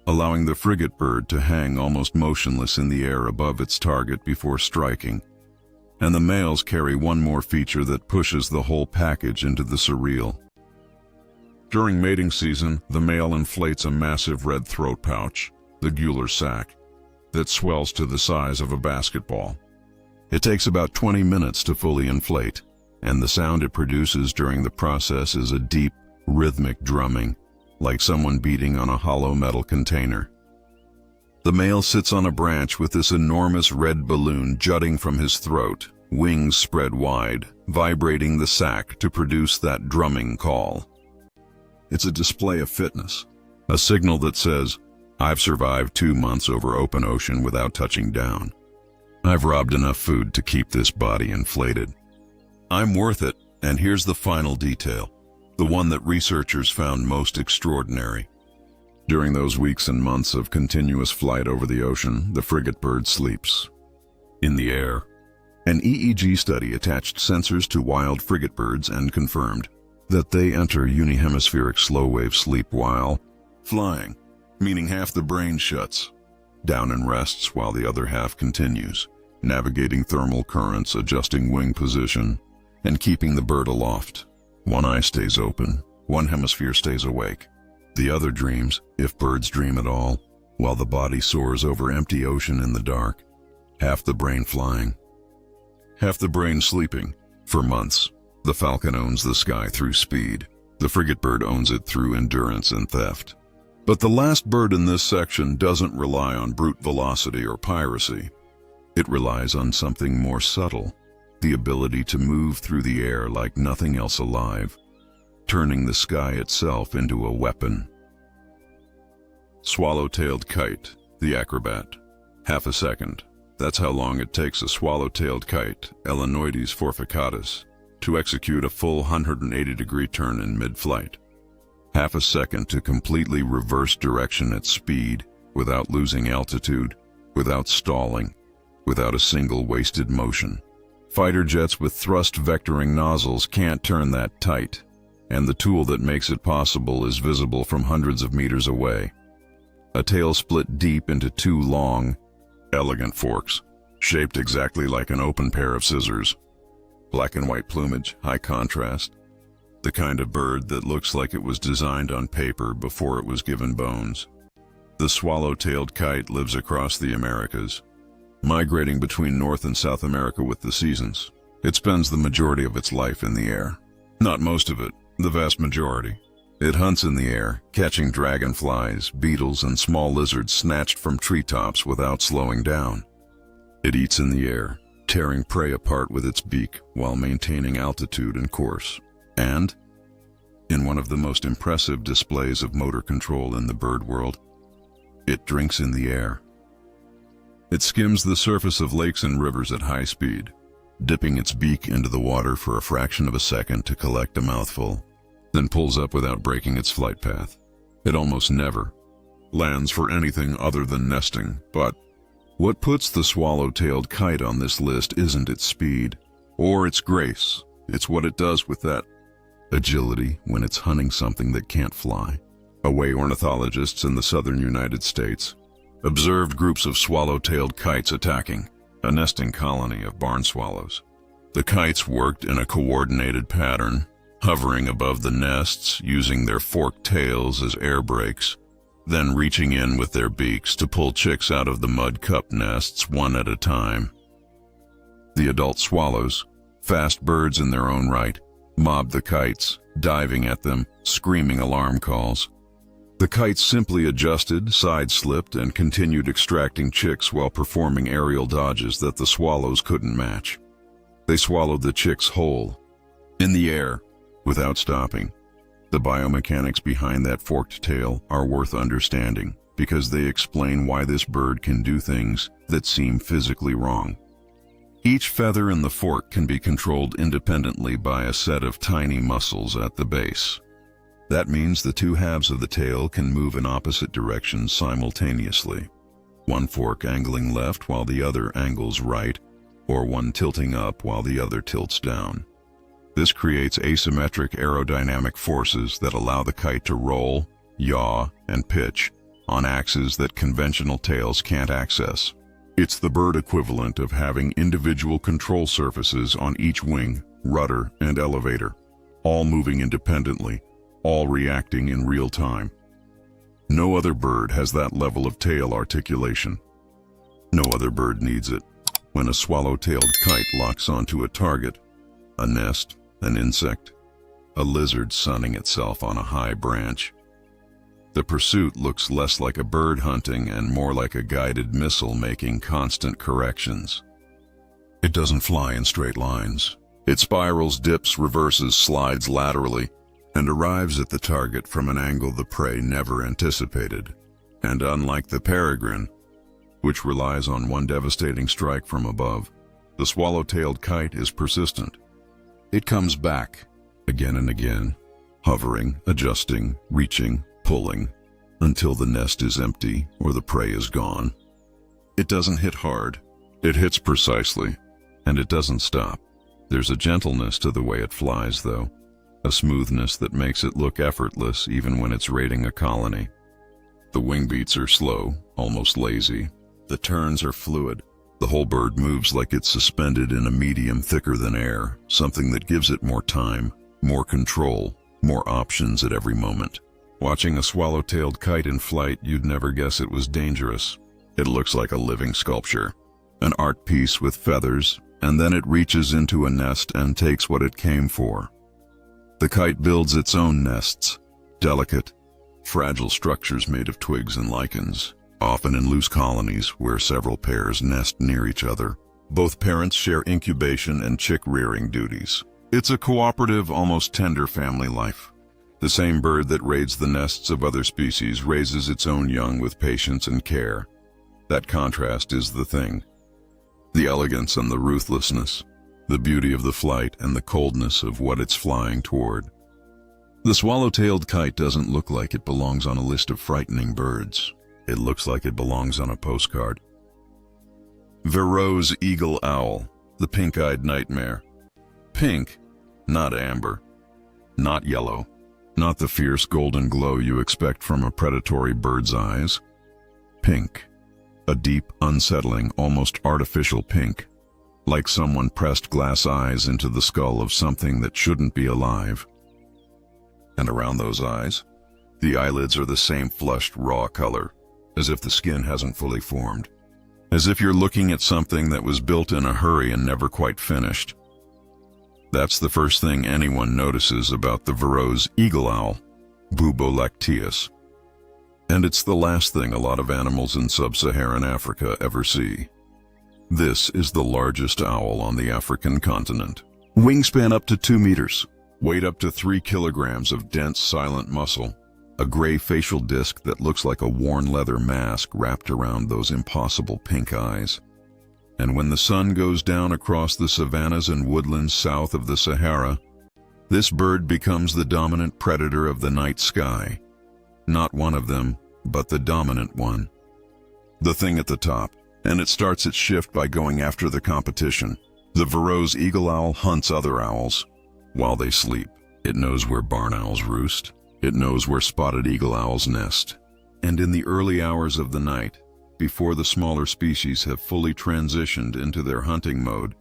allowing the frigate bird to hang almost motionless in the air above its target before striking. And the males carry one more feature that pushes the whole package into the surreal. During mating season, the male inflates a massive red throat pouch, the gular sac, that swells to the size of a basketball. It takes about 20 minutes to fully inflate, and the sound it produces during the process is a deep, rhythmic drumming, like someone beating on a hollow metal container. The male sits on a branch with this enormous red balloon jutting from his throat, wings spread wide, vibrating the sac to produce that drumming call. It's a display of fitness, a signal that says, "I've survived 2 months over open ocean without touching down. I've robbed enough food to keep this body inflated. I'm worth it." And here's the final detail, the one that researchers found most extraordinary. During those weeks and months of continuous flight over the ocean, the frigate bird sleeps. In the air. An EEG study attached sensors to wild frigate birds and confirmed that they enter unihemispheric slow-wave sleep while flying, meaning half the brain shuts down and rests while the other half continues, navigating thermal currents, adjusting wing position, and keeping the bird aloft. One eye stays open, one hemisphere stays awake. The other dreams, if birds dream at all, while the body soars over empty ocean in the dark. Half the brain flying, half the brain sleeping. For months, the falcon owns the sky through speed. The frigate bird owns it through endurance and theft. But the last bird in this section doesn't rely on brute velocity or piracy. It relies on something more subtle, the ability to move through the air like nothing else alive, turning the sky itself into a weapon. Swallow-tailed kite, the acrobat. Half a second. That's how long it takes a swallow-tailed kite, Elenoides forficatus, to execute a full 180-degree turn in mid-flight. Half a second to completely reverse direction at speed, without losing altitude, without stalling, without a single wasted motion. Fighter jets with thrust vectoring nozzles can't turn that tight, and the tool that makes it possible is visible from hundreds of meters away. A tail split deep into 2 long, elegant forks, shaped exactly like an open pair of scissors. Black and white plumage, high contrast. The kind of bird that looks like it was designed on paper before it was given bones. The swallow-tailed kite lives across the Americas. migrating between North and South America with the seasons. It spends the majority of its life in the air. Not most of it, the vast majority. It hunts in the air, catching dragonflies, beetles, and small lizards snatched from treetops without slowing down. It eats in the air, tearing prey apart with its beak while maintaining altitude and course. And, in one of the most impressive displays of motor control in the bird world, it drinks in the air. It skims the surface of lakes and rivers at high speed, dipping its beak into the water for a fraction of a second to collect a mouthful, then pulls up without breaking its flight path. It almost never lands for anything other than nesting, but what puts the swallow-tailed kite on this list isn't its speed or its grace, it's what it does with that agility when it's hunting something that can't fly. Away ornithologists in the southern United States observed groups of swallow-tailed kites attacking a nesting colony of barn swallows. The kites worked in a coordinated pattern, hovering above the nests using their forked tails as air brakes, then reaching in with their beaks to pull chicks out of the mud cup nests one at a time. The adult swallows, fast birds in their own right, mobbed the kites, diving at them, screaming alarm calls. The kites simply adjusted, side-slipped, and continued extracting chicks while performing aerial dodges that the swallows couldn't match. They swallowed the chicks whole, in the air, without stopping. The biomechanics behind that forked tail are worth understanding because they explain why this bird can do things that seem physically wrong. Each feather in the fork can be controlled independently by a set of tiny muscles at the base. That means the two halves of the tail can move in opposite directions simultaneously, one fork angling left while the other angles right, or one tilting up while the other tilts down. This creates asymmetric aerodynamic forces that allow the kite to roll, yaw, and pitch on axes that conventional tails can't access. It's the bird equivalent of having individual control surfaces on each wing, rudder, and elevator, all moving independently, all reacting in real time. No other bird has that level of tail articulation. No other bird needs it. When a swallow-tailed kite locks onto a target, a nest, an insect, a lizard sunning itself on a high branch, the pursuit looks less like a bird hunting and more like a guided missile making constant corrections. It doesn't fly in straight lines. It spirals, dips, reverses, slides laterally, and arrives at the target from an angle the prey never anticipated. And unlike the peregrine, which relies on one devastating strike from above, the swallow-tailed kite is persistent. It comes back, again and again, hovering, adjusting, reaching, pulling, until the nest is empty or the prey is gone. It doesn't hit hard, it hits precisely, and it doesn't stop. There's a gentleness to the way it flies, though, a smoothness that makes it look effortless even when it's raiding a colony. The wing beats are slow, almost lazy. The turns are fluid. The whole bird moves like it's suspended in a medium thicker than air, something that gives it more time, more control, more options at every moment. Watching a swallow-tailed kite in flight, you'd never guess it was dangerous. It looks like a living sculpture, an art piece with feathers, and then it reaches into a nest and takes what it came for. The kite builds its own nests, delicate, fragile structures made of twigs and lichens, often in loose colonies where several pairs nest near each other. Both parents share incubation and chick-rearing duties. It's a cooperative, almost tender family life. The same bird that raids the nests of other species raises its own young with patience and care. That contrast is the thing. The elegance and the ruthlessness. The beauty of the flight and the coldness of what it's flying toward. The swallow-tailed kite doesn't look like it belongs on a list of frightening birds. It looks like it belongs on a postcard. Verreaux's eagle owl, the pink-eyed nightmare. Pink, not amber, not yellow, not the fierce golden glow you expect from a predatory bird's eyes. Pink, a deep, unsettling, almost artificial pink. Like someone pressed glass eyes into the skull of something that shouldn't be alive. And around those eyes, the eyelids are the same flushed, raw color, as if the skin hasn't fully formed. as if you're looking at something that was built in a hurry and never quite finished. That's the first thing anyone notices about the Varro's eagle owl, Bubolacteus. And it's the last thing a lot of animals in sub-Saharan Africa ever see. This is the largest owl on the African continent. Wingspan up to 2 meters, weight up to 3 kilograms of dense silent muscle, a gray facial disc that looks like a worn leather mask wrapped around those impossible pink eyes. And when the sun goes down across the savannas and woodlands south of the Sahara, this bird becomes the dominant predator of the night sky. Not one of them, but the dominant one. The thing at the top, and it starts its shift by going after the competition. The Varro's eagle owl hunts other owls while they sleep. It knows where barn owls roost. It knows where spotted eagle owls nest. And in the early hours of the night, before the smaller species have fully transitioned into their hunting mode,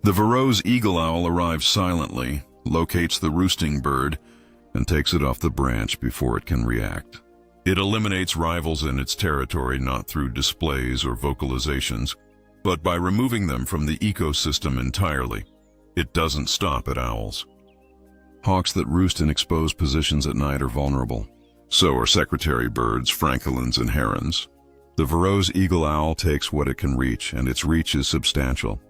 the Varro's eagle owl arrives silently, locates the roosting bird, and takes it off the branch before it can react. It eliminates rivals in its territory not through displays or vocalizations, but by removing them from the ecosystem entirely. It doesn't stop at owls. Hawks that roost in exposed positions at night are vulnerable. So are secretary birds, francolins, and herons. The Varro's eagle owl takes what it can reach, and its reach is substantial.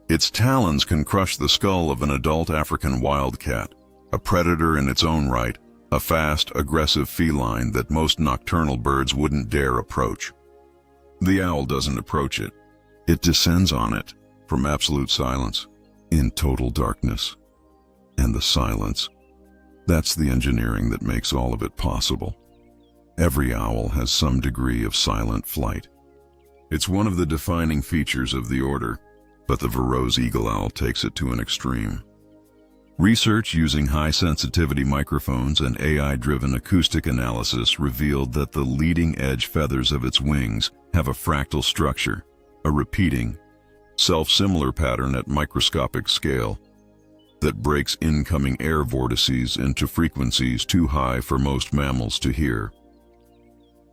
Its talons can crush the skull of an adult African wildcat, a predator in its own right, a fast, aggressive feline that most nocturnal birds wouldn't dare approach. The owl doesn't approach it. It descends on it from absolute silence, in total darkness. And the silence, that's the engineering that makes all of it possible. Every owl has some degree of silent flight. It's one of the defining features of the order, but the Varro's eagle owl takes it to an extreme. Research using high-sensitivity microphones and AI-driven acoustic analysis revealed that the leading-edge feathers of its wings have a fractal structure, a repeating, self-similar pattern at microscopic scale that breaks incoming air vortices into frequencies too high for most mammals to hear.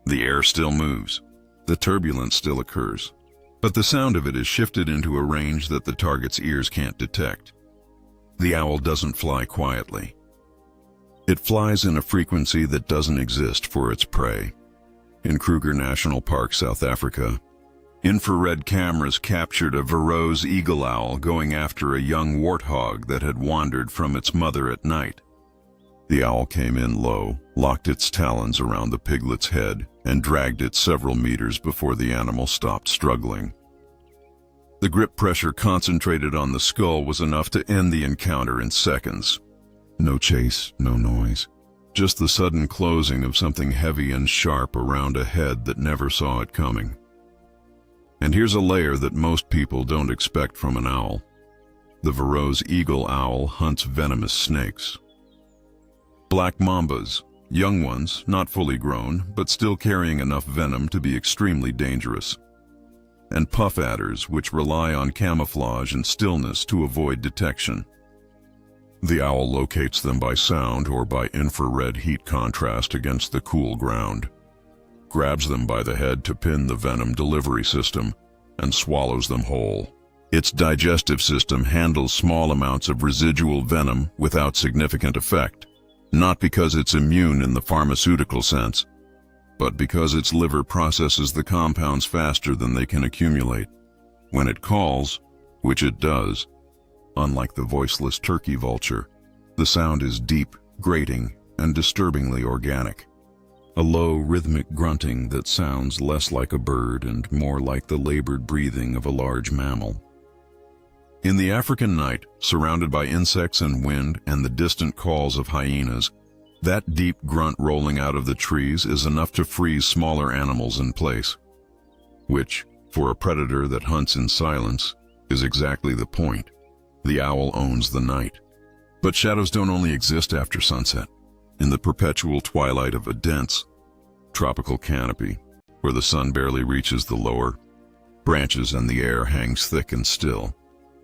The air still moves, the turbulence still occurs, but the sound of it is shifted into a range that the target's ears can't detect. The owl doesn't fly quietly. It flies in a frequency that doesn't exist for its prey. In Kruger National Park, South Africa, infrared cameras captured a Varro's eagle owl going after a young warthog that had wandered from its mother at night. The owl came in low, locked its talons around the piglet's head, and dragged it several meters before the animal stopped struggling. The grip pressure concentrated on the skull was enough to end the encounter in seconds. No chase, no noise, just the sudden closing of something heavy and sharp around a head that never saw it coming. And here's a layer that most people don't expect from an owl. The Varro's eagle owl hunts venomous snakes. Black mambas, young ones, not fully grown, but still carrying enough venom to be extremely dangerous. And puff adders, which rely on camouflage and stillness to avoid detection. The owl locates them by sound or by infrared heat contrast against the cool ground, grabs them by the head to pin the venom delivery system, and swallows them whole. Its digestive system handles small amounts of residual venom without significant effect, not because it's immune in the pharmaceutical sense, but because its liver processes the compounds faster than they can accumulate. When it calls, which it does, unlike the voiceless turkey vulture, the sound is deep, grating, and disturbingly organic. A low, rhythmic grunting that sounds less like a bird and more like the labored breathing of a large mammal. In the African night, surrounded by insects and wind and the distant calls of hyenas, that deep grunt rolling out of the trees is enough to freeze smaller animals in place. Which, for a predator that hunts in silence, is exactly the point. The owl owns the night. But shadows don't only exist after sunset. In the perpetual twilight of a dense, tropical canopy, where the sun barely reaches the lower branches and the air hangs thick and still,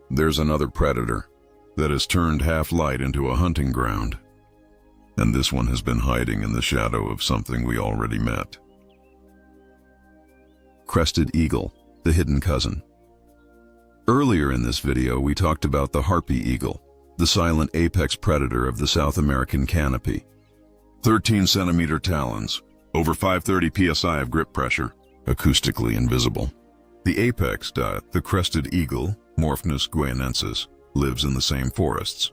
there's another predator that has turned half-light into a hunting ground. And this one has been hiding in the shadow of something we already met. Crested eagle, the hidden cousin. Earlier in this video, we talked about the harpy eagle, the silent apex predator of the South American canopy. 13-centimeter talons, over 530 psi of grip pressure, acoustically invisible. The apex, the crested eagle, Morphnus guianensis, lives in the same forests,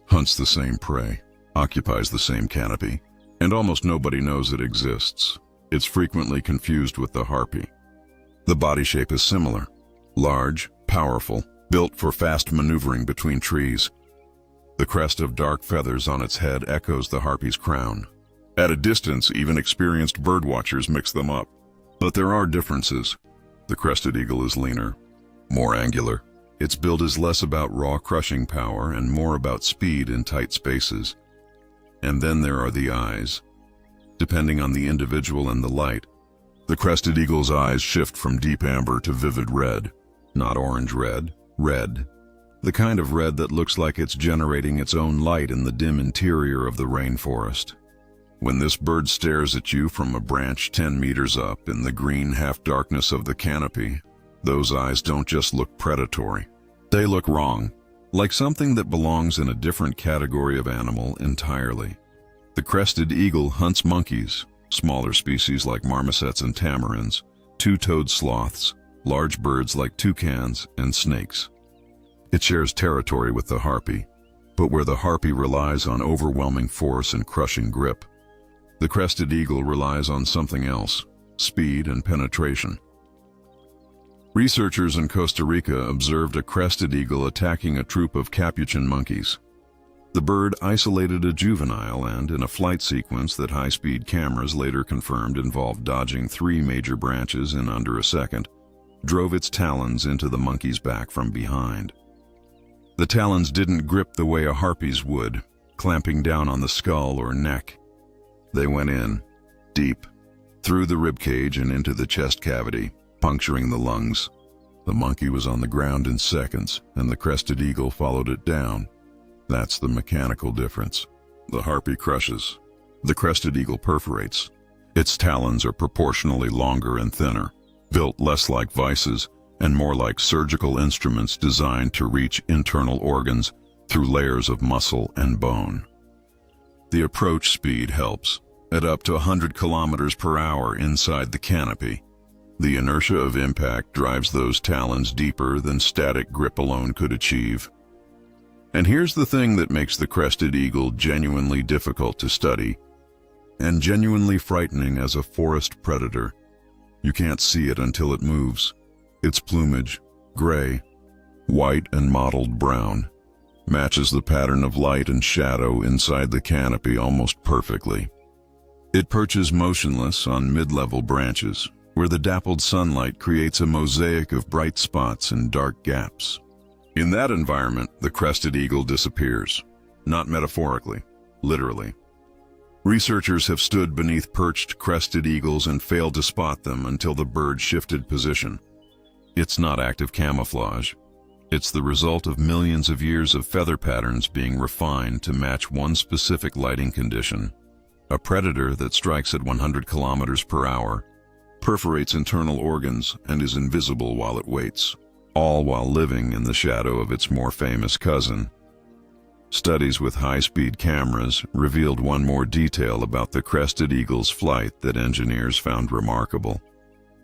hunts the same prey, occupies the same canopy, and almost nobody knows it exists. It's frequently confused with the harpy. The body shape is similar, large, powerful, built for fast maneuvering between trees. The crest of dark feathers on its head echoes the harpy's crown. At a distance, even experienced birdwatchers mix them up. But there are differences. The crested eagle is leaner, more angular. Its build is less about raw crushing power and more about speed in tight spaces. And then there are the eyes. Depending on the individual and the light, the crested eagle's eyes shift from deep amber to vivid red. Not orange red, red. The kind of red that looks like it's generating its own light in the dim interior of the rainforest. When this bird stares at you from a branch 10 meters up in the green half-darkness of the canopy, those eyes don't just look predatory. They look wrong, like something that belongs in a different category of animal entirely. The crested eagle hunts monkeys, smaller species like marmosets and tamarins, two-toed sloths, large birds like toucans and snakes. It shares territory with the harpy, but where the harpy relies on overwhelming force and crushing grip, the crested eagle relies on something else, speed and penetration. Researchers in Costa Rica observed a crested eagle attacking a troop of capuchin monkeys. The bird isolated a juvenile and, in a flight sequence that high-speed cameras later confirmed involved dodging 3 major branches in under a second, drove its talons into the monkey's back from behind. The talons didn't grip the way a harpy's would, clamping down on the skull or neck. They went in, deep, through the ribcage and into the chest cavity, puncturing the lungs. The monkey was on the ground in seconds, and the crested eagle followed it down. That's the mechanical difference. The harpy crushes. The crested eagle perforates. Its talons are proportionally longer and thinner, built less like vices and more like surgical instruments designed to reach internal organs through layers of muscle and bone. The approach speed helps. At up to 100 kilometers per hour inside the canopy, the inertia of impact drives those talons deeper than static grip alone could achieve. And here's the thing that makes the crested eagle genuinely difficult to study and genuinely frightening as a forest predator. You can't see it until it moves. Its plumage, gray, white and mottled brown, matches the pattern of light and shadow inside the canopy almost perfectly. It perches motionless on mid-level branches, where the dappled sunlight creates a mosaic of bright spots and dark gaps. In that environment, the crested eagle disappears. Not metaphorically, literally. Researchers have stood beneath perched crested eagles and failed to spot them until the bird shifted position. It's not active camouflage. It's the result of millions of years of feather patterns being refined to match one specific lighting condition. A predator that strikes at 100 kilometers per hour, perforates internal organs, and is invisible while it waits, all while living in the shadow of its more famous cousin. Studies with high-speed cameras revealed one more detail about the crested eagle's flight that engineers found remarkable.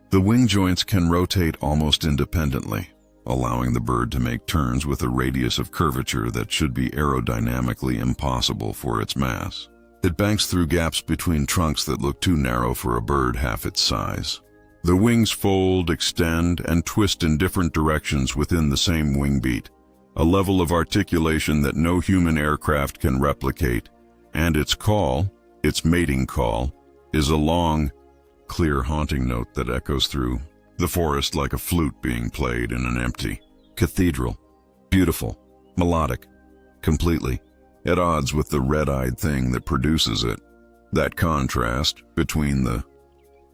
The wing joints can rotate almost independently, allowing the bird to make turns with a radius of curvature that should be aerodynamically impossible for its mass. It banks through gaps between trunks that look too narrow for a bird half its size. The wings fold, extend, and twist in different directions within the same wing beat, a level of articulation that no human aircraft can replicate. And its call, its mating call, is a long, clear haunting note that echoes through the forest like a flute being played in an empty cathedral. Beautiful, melodic, completely at odds with the red-eyed thing that produces it. That contrast between the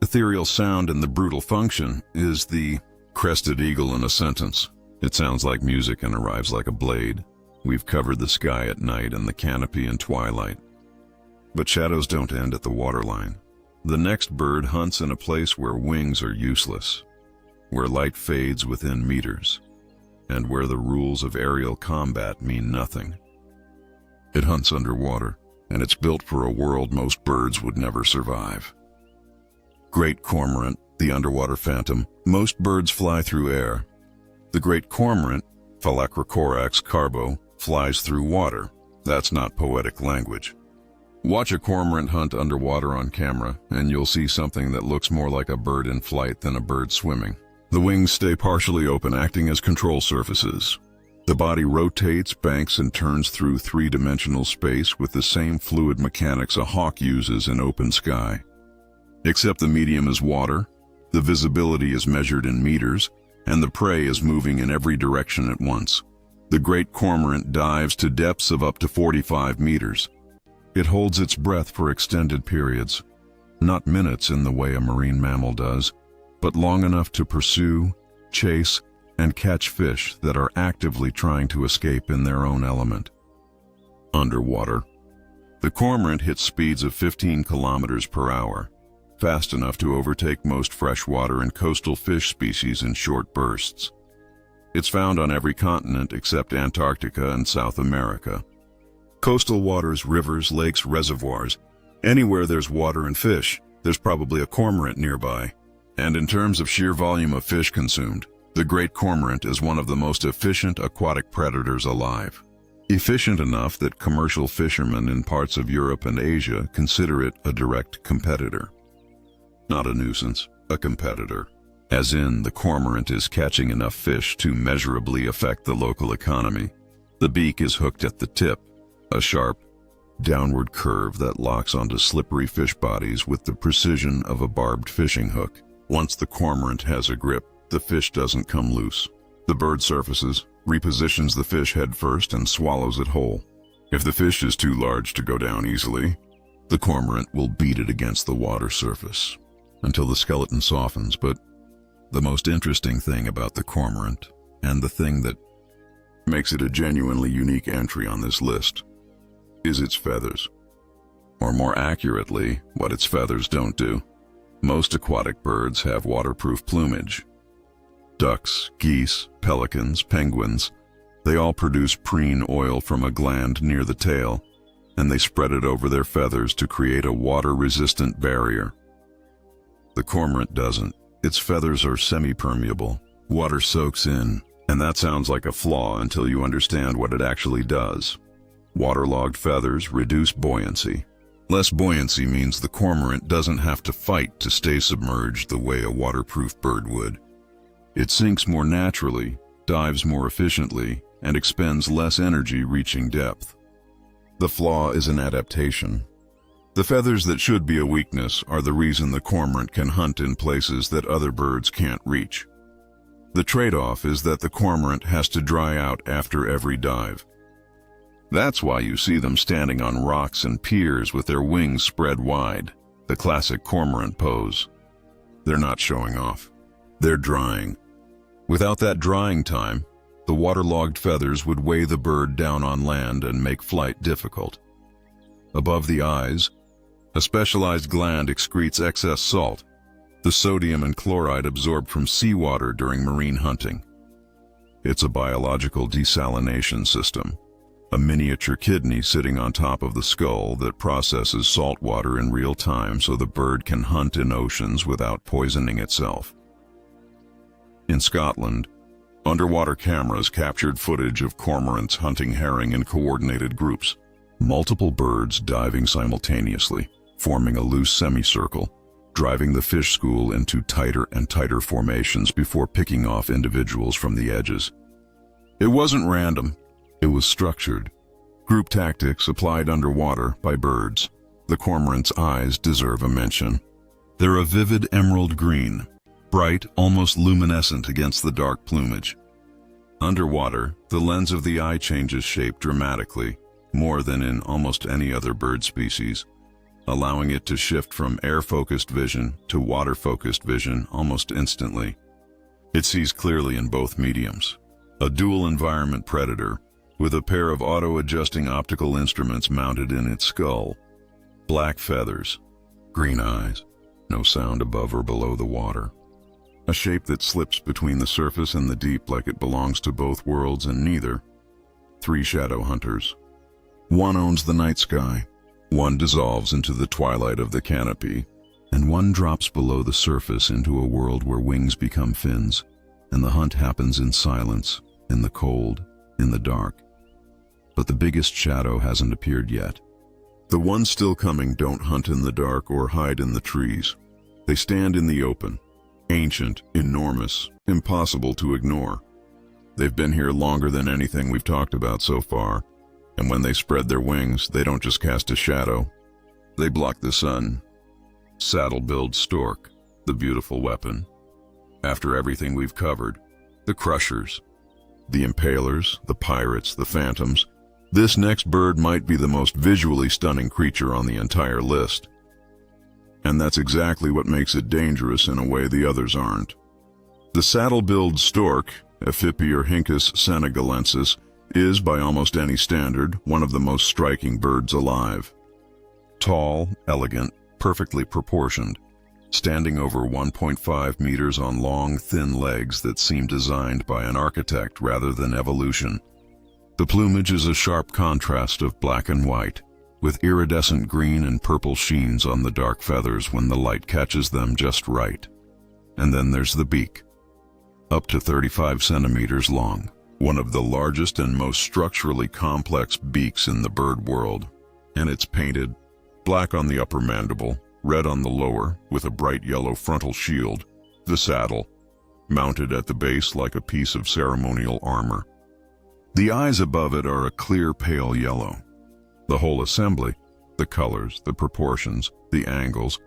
ethereal sound and the brutal function is the crested eagle in a sentence. It sounds like music and arrives like a blade. We've covered the sky at night and the canopy in twilight. But shadows don't end at the waterline. The next bird hunts in a place where wings are useless, where light fades within meters, and where the rules of aerial combat mean nothing. It hunts underwater, and it's built for a world most birds would never survive. Great cormorant, the underwater phantom. Most birds fly through air. The great cormorant, Phalacrocorax carbo, flies through water. That's not poetic language. Watch a cormorant hunt underwater on camera, and you'll see something that looks more like a bird in flight than a bird swimming. The wings stay partially open, acting as control surfaces. The body rotates, banks, and turns through three-dimensional space with the same fluid mechanics a hawk uses in open sky. Except the medium is water, the visibility is measured in meters, and the prey is moving in every direction at once. The great cormorant dives to depths of up to 45 meters. It holds its breath for extended periods, not minutes in the way a marine mammal does, but long enough to pursue, chase, and catch fish that are actively trying to escape in their own element. Underwater. The cormorant hits speeds of 15 kilometers per hour, fast enough to overtake most freshwater and coastal fish species in short bursts. It's found on every continent except Antarctica and South America. Coastal waters, rivers, lakes, reservoirs. Anywhere there's water and fish, there's probably a cormorant nearby. And in terms of sheer volume of fish consumed, the great cormorant is one of the most efficient aquatic predators alive. Efficient enough that commercial fishermen in parts of Europe and Asia consider it a direct competitor. Not a nuisance, a competitor. As in, the cormorant is catching enough fish to measurably affect the local economy. The beak is hooked at the tip, a sharp, downward curve that locks onto slippery fish bodies with the precision of a barbed fishing hook. Once the cormorant has a grip, the fish doesn't come loose. The bird surfaces, repositions the fish head first, and swallows it whole. If the fish is too large to go down easily, the cormorant will beat it against the water surface until the skeleton softens. But the most interesting thing about the cormorant, and the thing that makes it a genuinely unique entry on this list, is its feathers. Or more accurately, what its feathers don't do. Most aquatic birds have waterproof plumage. Ducks, geese, pelicans, penguins, they all produce preen oil from a gland near the tail, and they spread it over their feathers to create a water-resistant barrier. The cormorant doesn't. Its feathers are semi-permeable. Water soaks in, and that sounds like a flaw until you understand what it actually does. Waterlogged feathers reduce buoyancy. Less buoyancy means the cormorant doesn't have to fight to stay submerged the way a waterproof bird would. It sinks more naturally, dives more efficiently, and expends less energy reaching depth. The flaw is an adaptation. The feathers that should be a weakness are the reason the cormorant can hunt in places that other birds can't reach. The trade-off is that the cormorant has to dry out after every dive. That's why you see them standing on rocks and piers with their wings spread wide, the classic cormorant pose. They're not showing off. They're drying. Without that drying time, the waterlogged feathers would weigh the bird down on land and make flight difficult. Above the eyes, a specialized gland excretes excess salt, the sodium and chloride absorbed from seawater during marine hunting. It's a biological desalination system, a miniature kidney sitting on top of the skull that processes salt water in real time so the bird can hunt in oceans without poisoning itself. In Scotland, underwater cameras captured footage of cormorants hunting herring in coordinated groups, multiple birds diving simultaneously, forming a loose semicircle, driving the fish school into tighter and tighter formations before picking off individuals from the edges. It wasn't random. It was structured. Group tactics applied underwater by birds. The cormorant's eyes deserve a mention. They're a vivid emerald green, bright, almost luminescent against the dark plumage. Underwater, the lens of the eye changes shape dramatically, more than in almost any other bird species, allowing it to shift from air-focused vision to water-focused vision almost instantly. It sees clearly in both mediums. A dual-environment predator, with a pair of auto-adjusting optical instruments mounted in its skull. Black feathers, green eyes, no sound above or below the water. a shape that slips between the surface and the deep like it belongs to both worlds and neither. 3 shadow hunters. One owns the night sky, one dissolves into the twilight of the canopy, and one drops below the surface into a world where wings become fins, and the hunt happens in silence, in the cold, in the dark. But the biggest shadow hasn't appeared yet. The ones still coming don't hunt in the dark or hide in the trees. They stand in the open, ancient, enormous, impossible to ignore. They've been here longer than anything we've talked about so far, and when they spread their wings, they don't just cast a shadow. They block the sun. Saddle-billed stork, the beautiful weapon. After everything we've covered, the crushers, the impalers, the pirates, the phantoms, this next bird might be the most visually stunning creature on the entire list. And that's exactly what makes it dangerous in a way the others aren't. The saddle-billed stork, Ephippierhynchus senegalensis, is, by almost any standard, one of the most striking birds alive. Tall, elegant, perfectly proportioned, standing over 1.5 meters on long, thin legs that seem designed by an architect rather than evolution. The plumage is a sharp contrast of black and white, with iridescent green and purple sheens on the dark feathers when the light catches them just right. And then there's the beak, up to 35 centimeters long, one of the largest and most structurally complex beaks in the bird world. And it's painted black on the upper mandible, red on the lower, with a bright yellow frontal shield, the saddle, mounted at the base like a piece of ceremonial armor. The eyes above it are a clear pale yellow. The whole assembly, the colors, the proportions, the angles,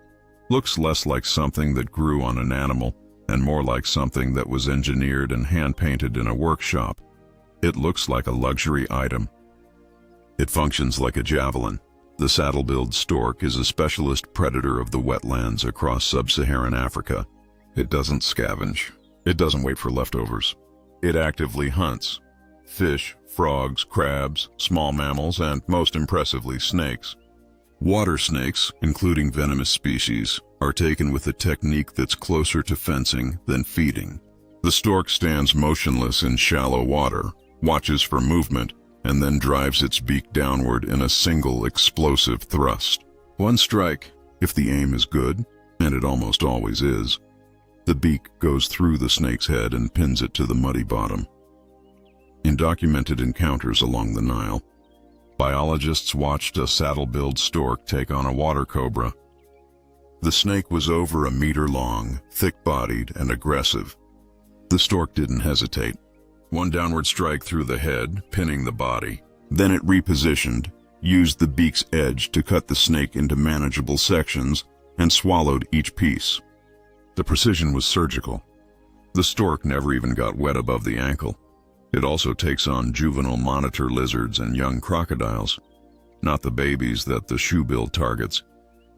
looks less like something that grew on an animal and more like something that was engineered and hand-painted in a workshop. It looks like a luxury item. It functions like a javelin. The saddle-billed stork is a specialist predator of the wetlands across sub-Saharan Africa. It doesn't scavenge. It doesn't wait for leftovers. It actively hunts. Fish, frogs, crabs, small mammals, and most impressively, snakes. Water snakes, including venomous species, are taken with a technique that's closer to fencing than feeding. The stork stands motionless in shallow water, watches for movement, and then drives its beak downward in a single explosive thrust. One strike, if the aim is good, and it almost always is, the beak goes through the snake's head and pins it to the muddy bottom. In documented encounters along the Nile, biologists watched a saddle-billed stork take on a water cobra. The snake was over a meter long, thick-bodied, and aggressive. The stork didn't hesitate. One downward strike through the head, pinning the body. Then it repositioned, used the beak's edge to cut the snake into manageable sections, and swallowed each piece. The precision was surgical. The stork never even got wet above the ankle. It also takes on juvenile monitor lizards and young crocodiles, not the babies that the shoebill targets,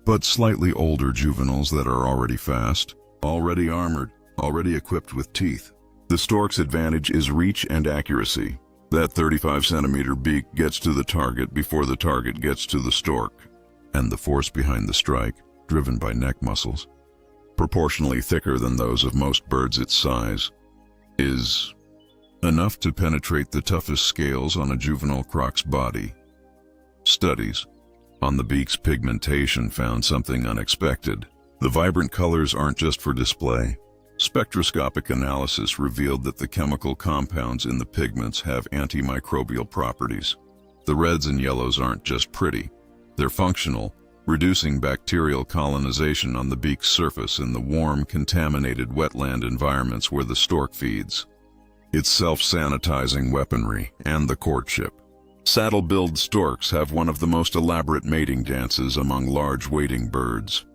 but slightly older juveniles that are already fast, already armored, already equipped with teeth. The stork's advantage is reach and accuracy. That 35-centimeter beak gets to the target before the target gets to the stork, and the force behind the strike, driven by neck muscles, proportionally thicker than those of most birds its size, is enough to penetrate the toughest scales on a juvenile croc's body. Studies on the beak's pigmentation found something unexpected. The vibrant colors aren't just for display. Spectroscopic analysis revealed that the chemical compounds in the pigments have antimicrobial properties. The reds and yellows aren't just pretty. They're functional, reducing bacterial colonization on the beak's surface in the warm, contaminated wetland environments where the stork feeds. It's self-sanitizing weaponry and the courtship. Saddle-billed storks have one of the most elaborate mating dances among large wading birds.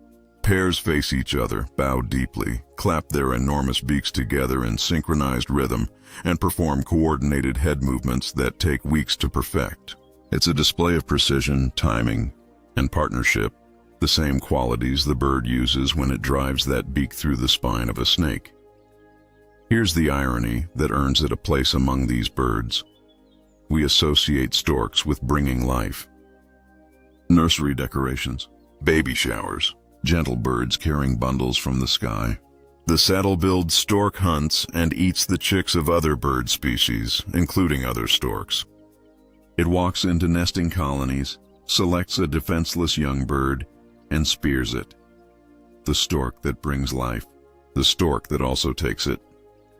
Pairs face each other, bow deeply, clap their enormous beaks together in synchronized rhythm, and perform coordinated head movements that take weeks to perfect. It's a display of precision, timing, and partnership, the same qualities the bird uses when it drives that beak through the spine of a snake. Here's the irony that earns it a place among these birds. We associate storks with bringing life. Nursery decorations, baby showers, gentle birds carrying bundles from the sky. The saddle-billed stork hunts and eats the chicks of other bird species, including other storks. It walks into nesting colonies, selects a defenseless young bird, and spears it. The stork that brings life. The stork that also takes it.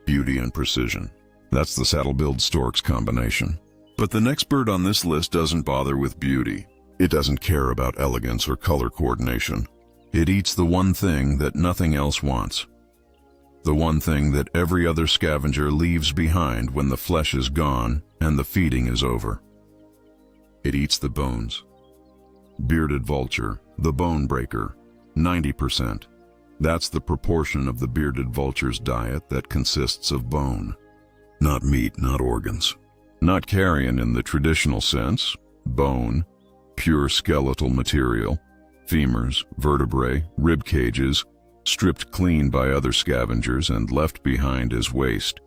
Beauty and precision. That's the saddle-billed stork's combination. But the next bird on this list doesn't bother with beauty. It doesn't care about elegance or color coordination. It eats the one thing that nothing else wants. The one thing that every other scavenger leaves behind when the flesh is gone and the feeding is over. It eats the bones. Bearded vulture, the bone breaker, 90%. That's the proportion of the bearded vulture's diet that consists of bone. Not meat, not organs. Not carrion in the traditional sense, bone, pure skeletal material, femurs, vertebrae, rib cages, stripped clean by other scavengers and left behind as waste.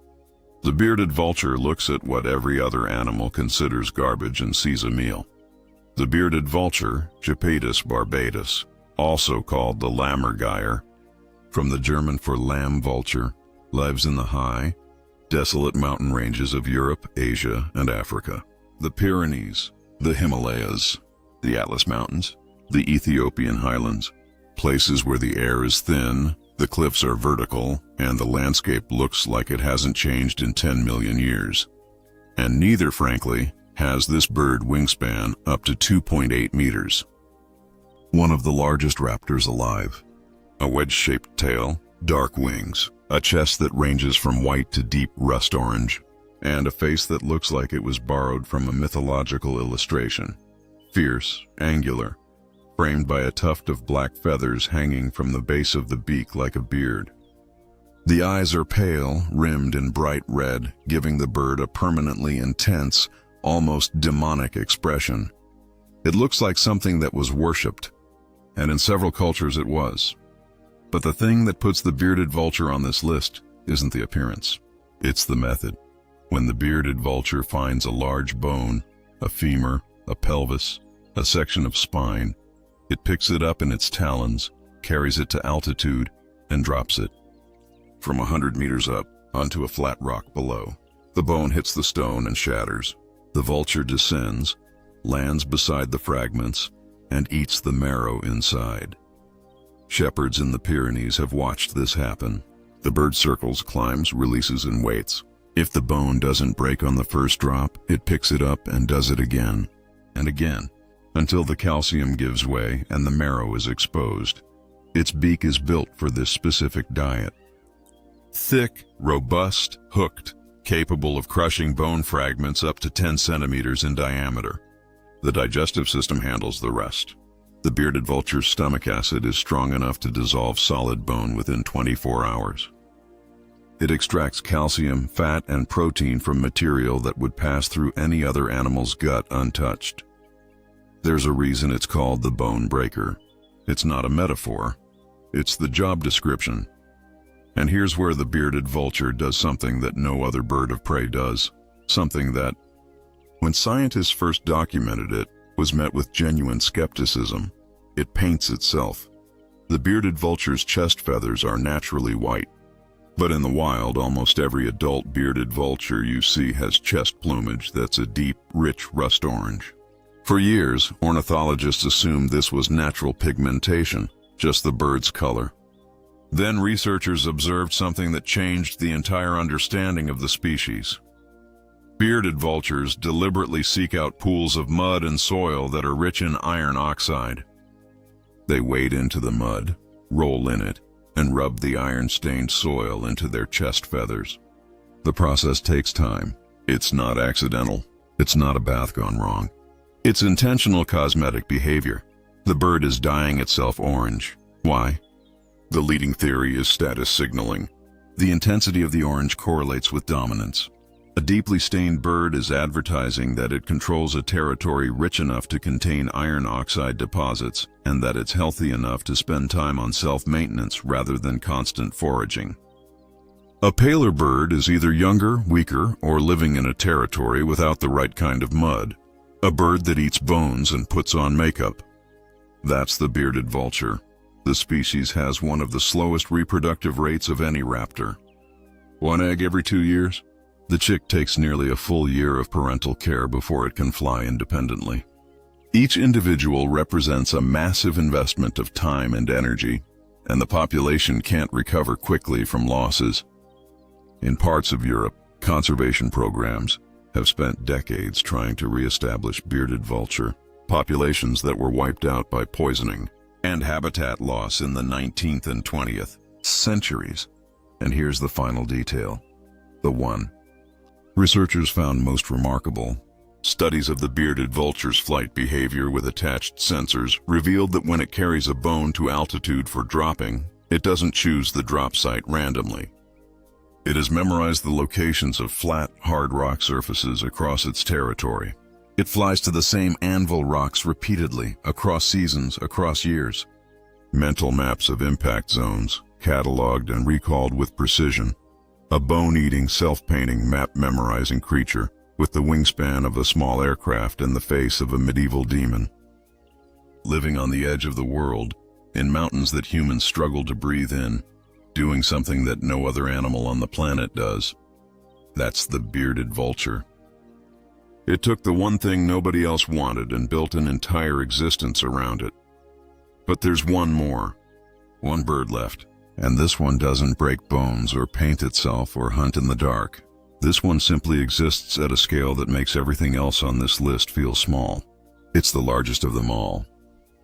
The bearded vulture looks at what every other animal considers garbage and sees a meal. The bearded vulture, Gepetus barbatus, also called the lammergeier, from the German for lamb vulture, lives in the high, desolate mountain ranges of Europe, Asia, and Africa. The Pyrenees, the Himalayas, the Atlas Mountains, the Ethiopian highlands, places where the air is thin, the cliffs are vertical, and the landscape looks like it hasn't changed in 10 million years. And neither, frankly, has this bird wingspan up to 2.8 meters. One of the largest raptors alive. A wedge-shaped tail, dark wings, a chest that ranges from white to deep rust orange, and a face that looks like it was borrowed from a mythological illustration. Fierce, angular, framed by a tuft of black feathers hanging from the base of the beak like a beard. The eyes are pale, rimmed in bright red, giving the bird a permanently intense, almost demonic expression. It looks like something that was worshipped, and in several cultures it was. But the thing that puts the bearded vulture on this list isn't the appearance. It's the method. When the bearded vulture finds a large bone, a femur, a pelvis, a section of spine, it picks it up in its talons, carries it to altitude, and drops it. From 100 meters up, onto a flat rock below. The bone hits the stone and shatters. The vulture descends, lands beside the fragments, and eats the marrow inside. Shepherds in the Pyrenees have watched this happen. The bird circles, climbs, releases, and waits. If the bone doesn't break on the first drop, it picks it up and does it again, and again, until the calcium gives way and the marrow is exposed. Its beak is built for this specific diet. Thick, robust, hooked, capable of crushing bone fragments up to 10 centimeters in diameter. The digestive system handles the rest. The bearded vulture's stomach acid is strong enough to dissolve solid bone within 24 hours. It extracts calcium, fat, and protein from material that would pass through any other animal's gut untouched. There's a reason it's called the bone breaker. It's not a metaphor. It's the job description. And here's where the bearded vulture does something that no other bird of prey does. Something that, when scientists first documented it, was met with genuine skepticism. It paints itself. The bearded vulture's chest feathers are naturally white. But in the wild, almost every adult bearded vulture you see has chest plumage that's a deep, rich rust orange. For years, ornithologists assumed this was natural pigmentation, just the bird's color. Then researchers observed something that changed the entire understanding of the species. Bearded vultures deliberately seek out pools of mud and soil that are rich in iron oxide. They wade into the mud, roll in it, and rub the iron-stained soil into their chest feathers. The process takes time. It's not accidental. It's not a bath gone wrong. It's intentional cosmetic behavior. The bird is dyeing itself orange. Why? The leading theory is status signaling. The intensity of the orange correlates with dominance. A deeply stained bird is advertising that it controls a territory rich enough to contain iron oxide deposits and that it's healthy enough to spend time on self-maintenance rather than constant foraging. A paler bird is either younger, weaker, or living in a territory without the right kind of mud. A bird that eats bones and puts on makeup. That's the bearded vulture. The species has one of the slowest reproductive rates of any raptor. One egg every 2 years? The chick takes nearly a full year of parental care before it can fly independently. Each individual represents a massive investment of time and energy, and the population can't recover quickly from losses. In parts of Europe, conservation programs have spent decades trying to re-establish bearded vulture populations that were wiped out by poisoning and habitat loss in the 19th and 20th centuries. And here's the final detail. The one researchers found most remarkable. Studies of the bearded vulture's flight behavior with attached sensors revealed that when it carries a bone to altitude for dropping, it doesn't choose the drop site randomly. It has memorized the locations of flat, hard rock surfaces across its territory. It flies to the same anvil rocks repeatedly, across seasons, across years. Mental maps of impact zones, cataloged and recalled with precision. A bone-eating, self-painting, map-memorizing creature with the wingspan of a small aircraft and the face of a medieval demon. Living on the edge of the world, in mountains that humans struggle to breathe in, doing something that no other animal on the planet does. That's the bearded vulture. It took the one thing nobody else wanted and built an entire existence around it. But there's one more. One bird left. And this one doesn't break bones or paint itself or hunt in the dark. This one simply exists at a scale that makes everything else on this list feel small. It's the largest of them all.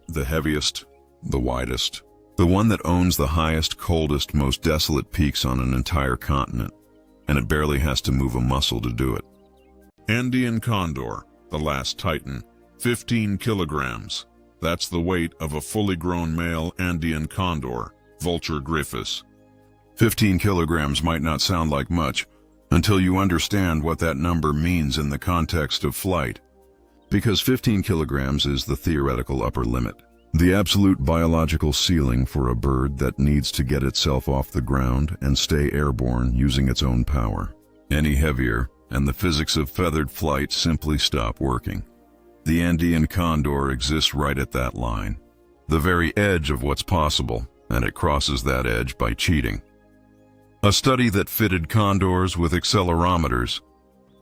The heaviest, the widest. The one that owns the highest, coldest, most desolate peaks on an entire continent. And it barely has to move a muscle to do it. Andean condor, the last titan, 15 kilograms. That's the weight of a fully grown male Andean condor, Vultur gryphus. 15 kilograms might not sound like much until you understand what that number means in the context of flight. Because 15 kilograms is the theoretical upper limit, the absolute biological ceiling for a bird that needs to get itself off the ground and stay airborne using its own power. Any heavier, and the physics of feathered flight simply stop working. The Andean condor exists right at that line, the very edge of what's possible, and it crosses that edge by cheating. A study that fitted condors with accelerometers,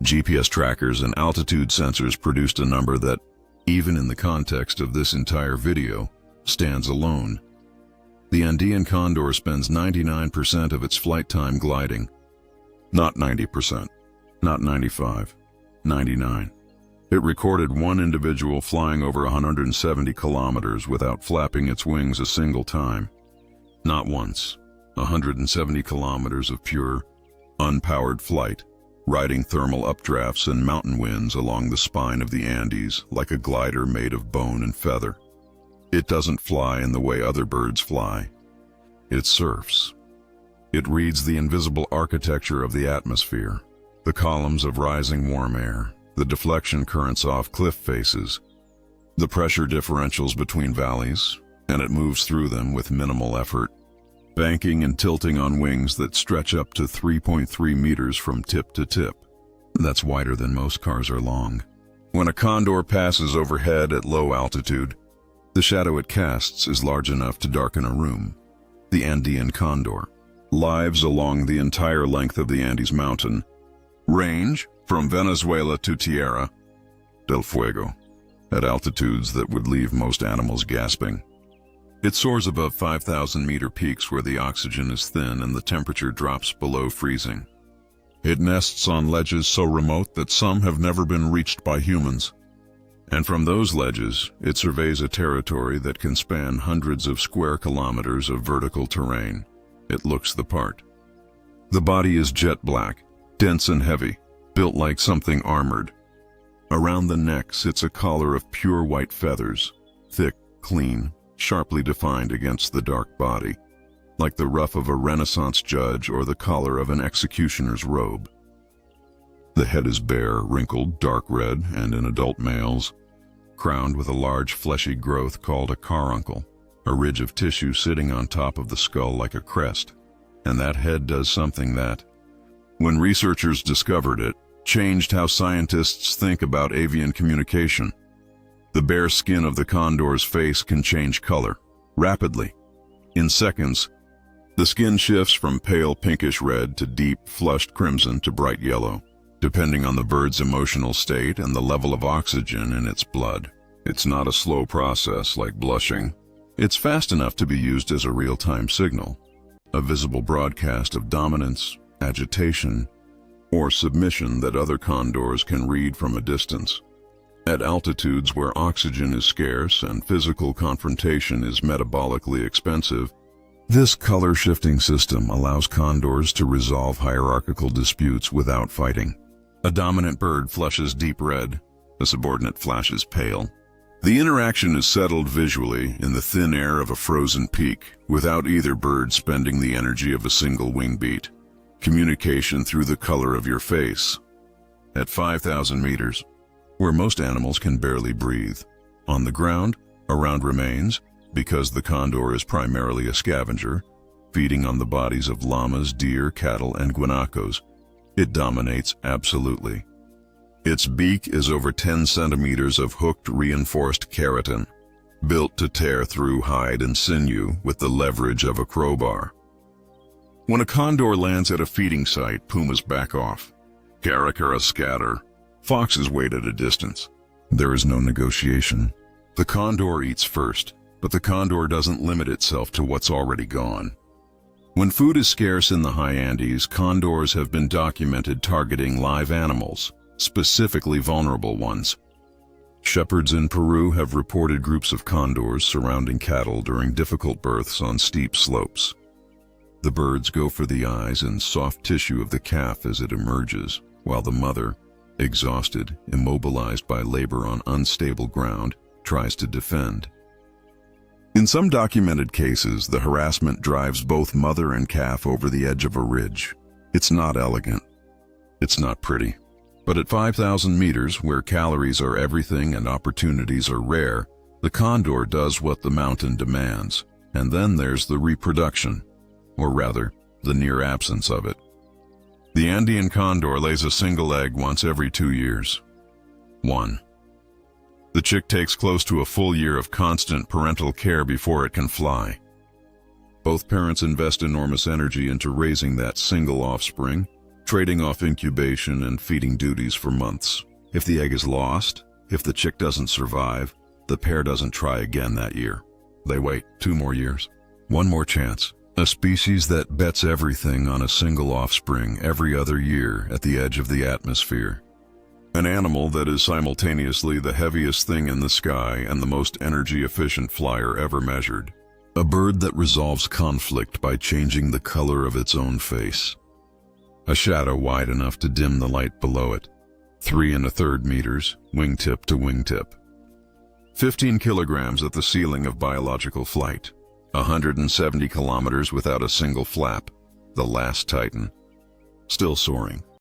GPS trackers, and altitude sensors produced a number that, even in the context of this entire video, stands alone. The Andean condor spends 99% of its flight time gliding. Not 90%, not 95, 99. It recorded one individual flying over 170 kilometers without flapping its wings a single time. Not once. 170 kilometers of pure, unpowered flight, riding thermal updrafts and mountain winds along the spine of the Andes like a glider made of bone and feather. It doesn't fly in the way other birds fly. It surfs. It reads the invisible architecture of the atmosphere, the columns of rising warm air, the deflection currents off cliff faces, the pressure differentials between valleys, and it moves through them with minimal effort, banking and tilting on wings that stretch up to 3.3 meters from tip to tip. That's wider than most cars are long. When a condor passes overhead at low altitude, the shadow it casts is large enough to darken a room. The Andean condor lives along the entire length of the Andes mountain range from Venezuela to Tierra del Fuego, at altitudes that would leave most animals gasping. It soars above 5,000-meter peaks where the oxygen is thin and the temperature drops below freezing. It nests on ledges so remote that some have never been reached by humans. And from those ledges, it surveys a territory that can span hundreds of square kilometers of vertical terrain. It looks the part. The body is jet black, dense and heavy, built like something armored. Around the neck sits a collar of pure white feathers, thick, clean, sharply defined against the dark body, like the ruff of a Renaissance judge or the collar of an executioner's robe. The head is bare, wrinkled, dark red, and in adult males, crowned with a large fleshy growth called a caruncle, a ridge of tissue sitting on top of the skull like a crest. And that head does something that, when researchers discovered it, changed how scientists think about avian communication. The bare skin of the condor's face can change color, rapidly, In seconds, the skin shifts from pale pinkish red to deep, flushed crimson to bright yellow, depending on the bird's emotional state and the level of oxygen in its blood. It's not a slow process like blushing. It's fast enough to be used as a real-time signal, a visible broadcast of dominance, agitation, or submission that other condors can read from a distance. At altitudes where oxygen is scarce and physical confrontation is metabolically expensive, this color-shifting system allows condors to resolve hierarchical disputes without fighting. A dominant bird flushes deep red, a subordinate flashes pale. The interaction is settled visually in the thin air of a frozen peak, without either bird spending the energy of a single wing beat. Communication through the color of your face. At 5,000 meters, where most animals can barely breathe. On the ground, around remains, because the condor is primarily a scavenger, feeding on the bodies of llamas, deer, cattle, and guanacos, it dominates absolutely. Its beak is over 10 centimeters of hooked, reinforced keratin, built to tear through hide and sinew with the leverage of a crowbar. When a condor lands at a feeding site, pumas back off. Caracara scatter. Foxes wait at a distance. There is no negotiation. The condor eats first, but the condor doesn't limit itself to what's already gone. When food is scarce in the high Andes, condors have been documented targeting live animals, specifically vulnerable ones. Shepherds in Peru have reported groups of condors surrounding cattle during difficult births on steep slopes. The birds go for the eyes and soft tissue of the calf as it emerges, while the mother, exhausted, immobilized by labor on unstable ground, tries to defend. In some documented cases, the harassment drives both mother and calf over the edge of a ridge. It's not elegant. It's not pretty. But at 5,000 meters, where calories are everything and opportunities are rare, the condor does what the mountain demands. And then there's the reproduction, or rather, the near absence of it. The Andean condor lays a single egg once every 2 years. 1. The chick takes close to a full year of constant parental care before it can fly. Both parents invest enormous energy into raising that single offspring, trading off incubation and feeding duties for months. If the egg is lost, if the chick doesn't survive, the pair doesn't try again that year. They wait 2 more years. 1 more chance. A species that bets everything on a single offspring every other year at the edge of the atmosphere. An animal that is simultaneously the heaviest thing in the sky and the most energy-efficient flyer ever measured. A bird that resolves conflict by changing the color of its own face. A shadow wide enough to dim the light below it. 3 1/3 meters, wingtip to wingtip. 15 kilograms at the ceiling of biological flight. 170 kilometers without a single flap. The last titan. Still soaring.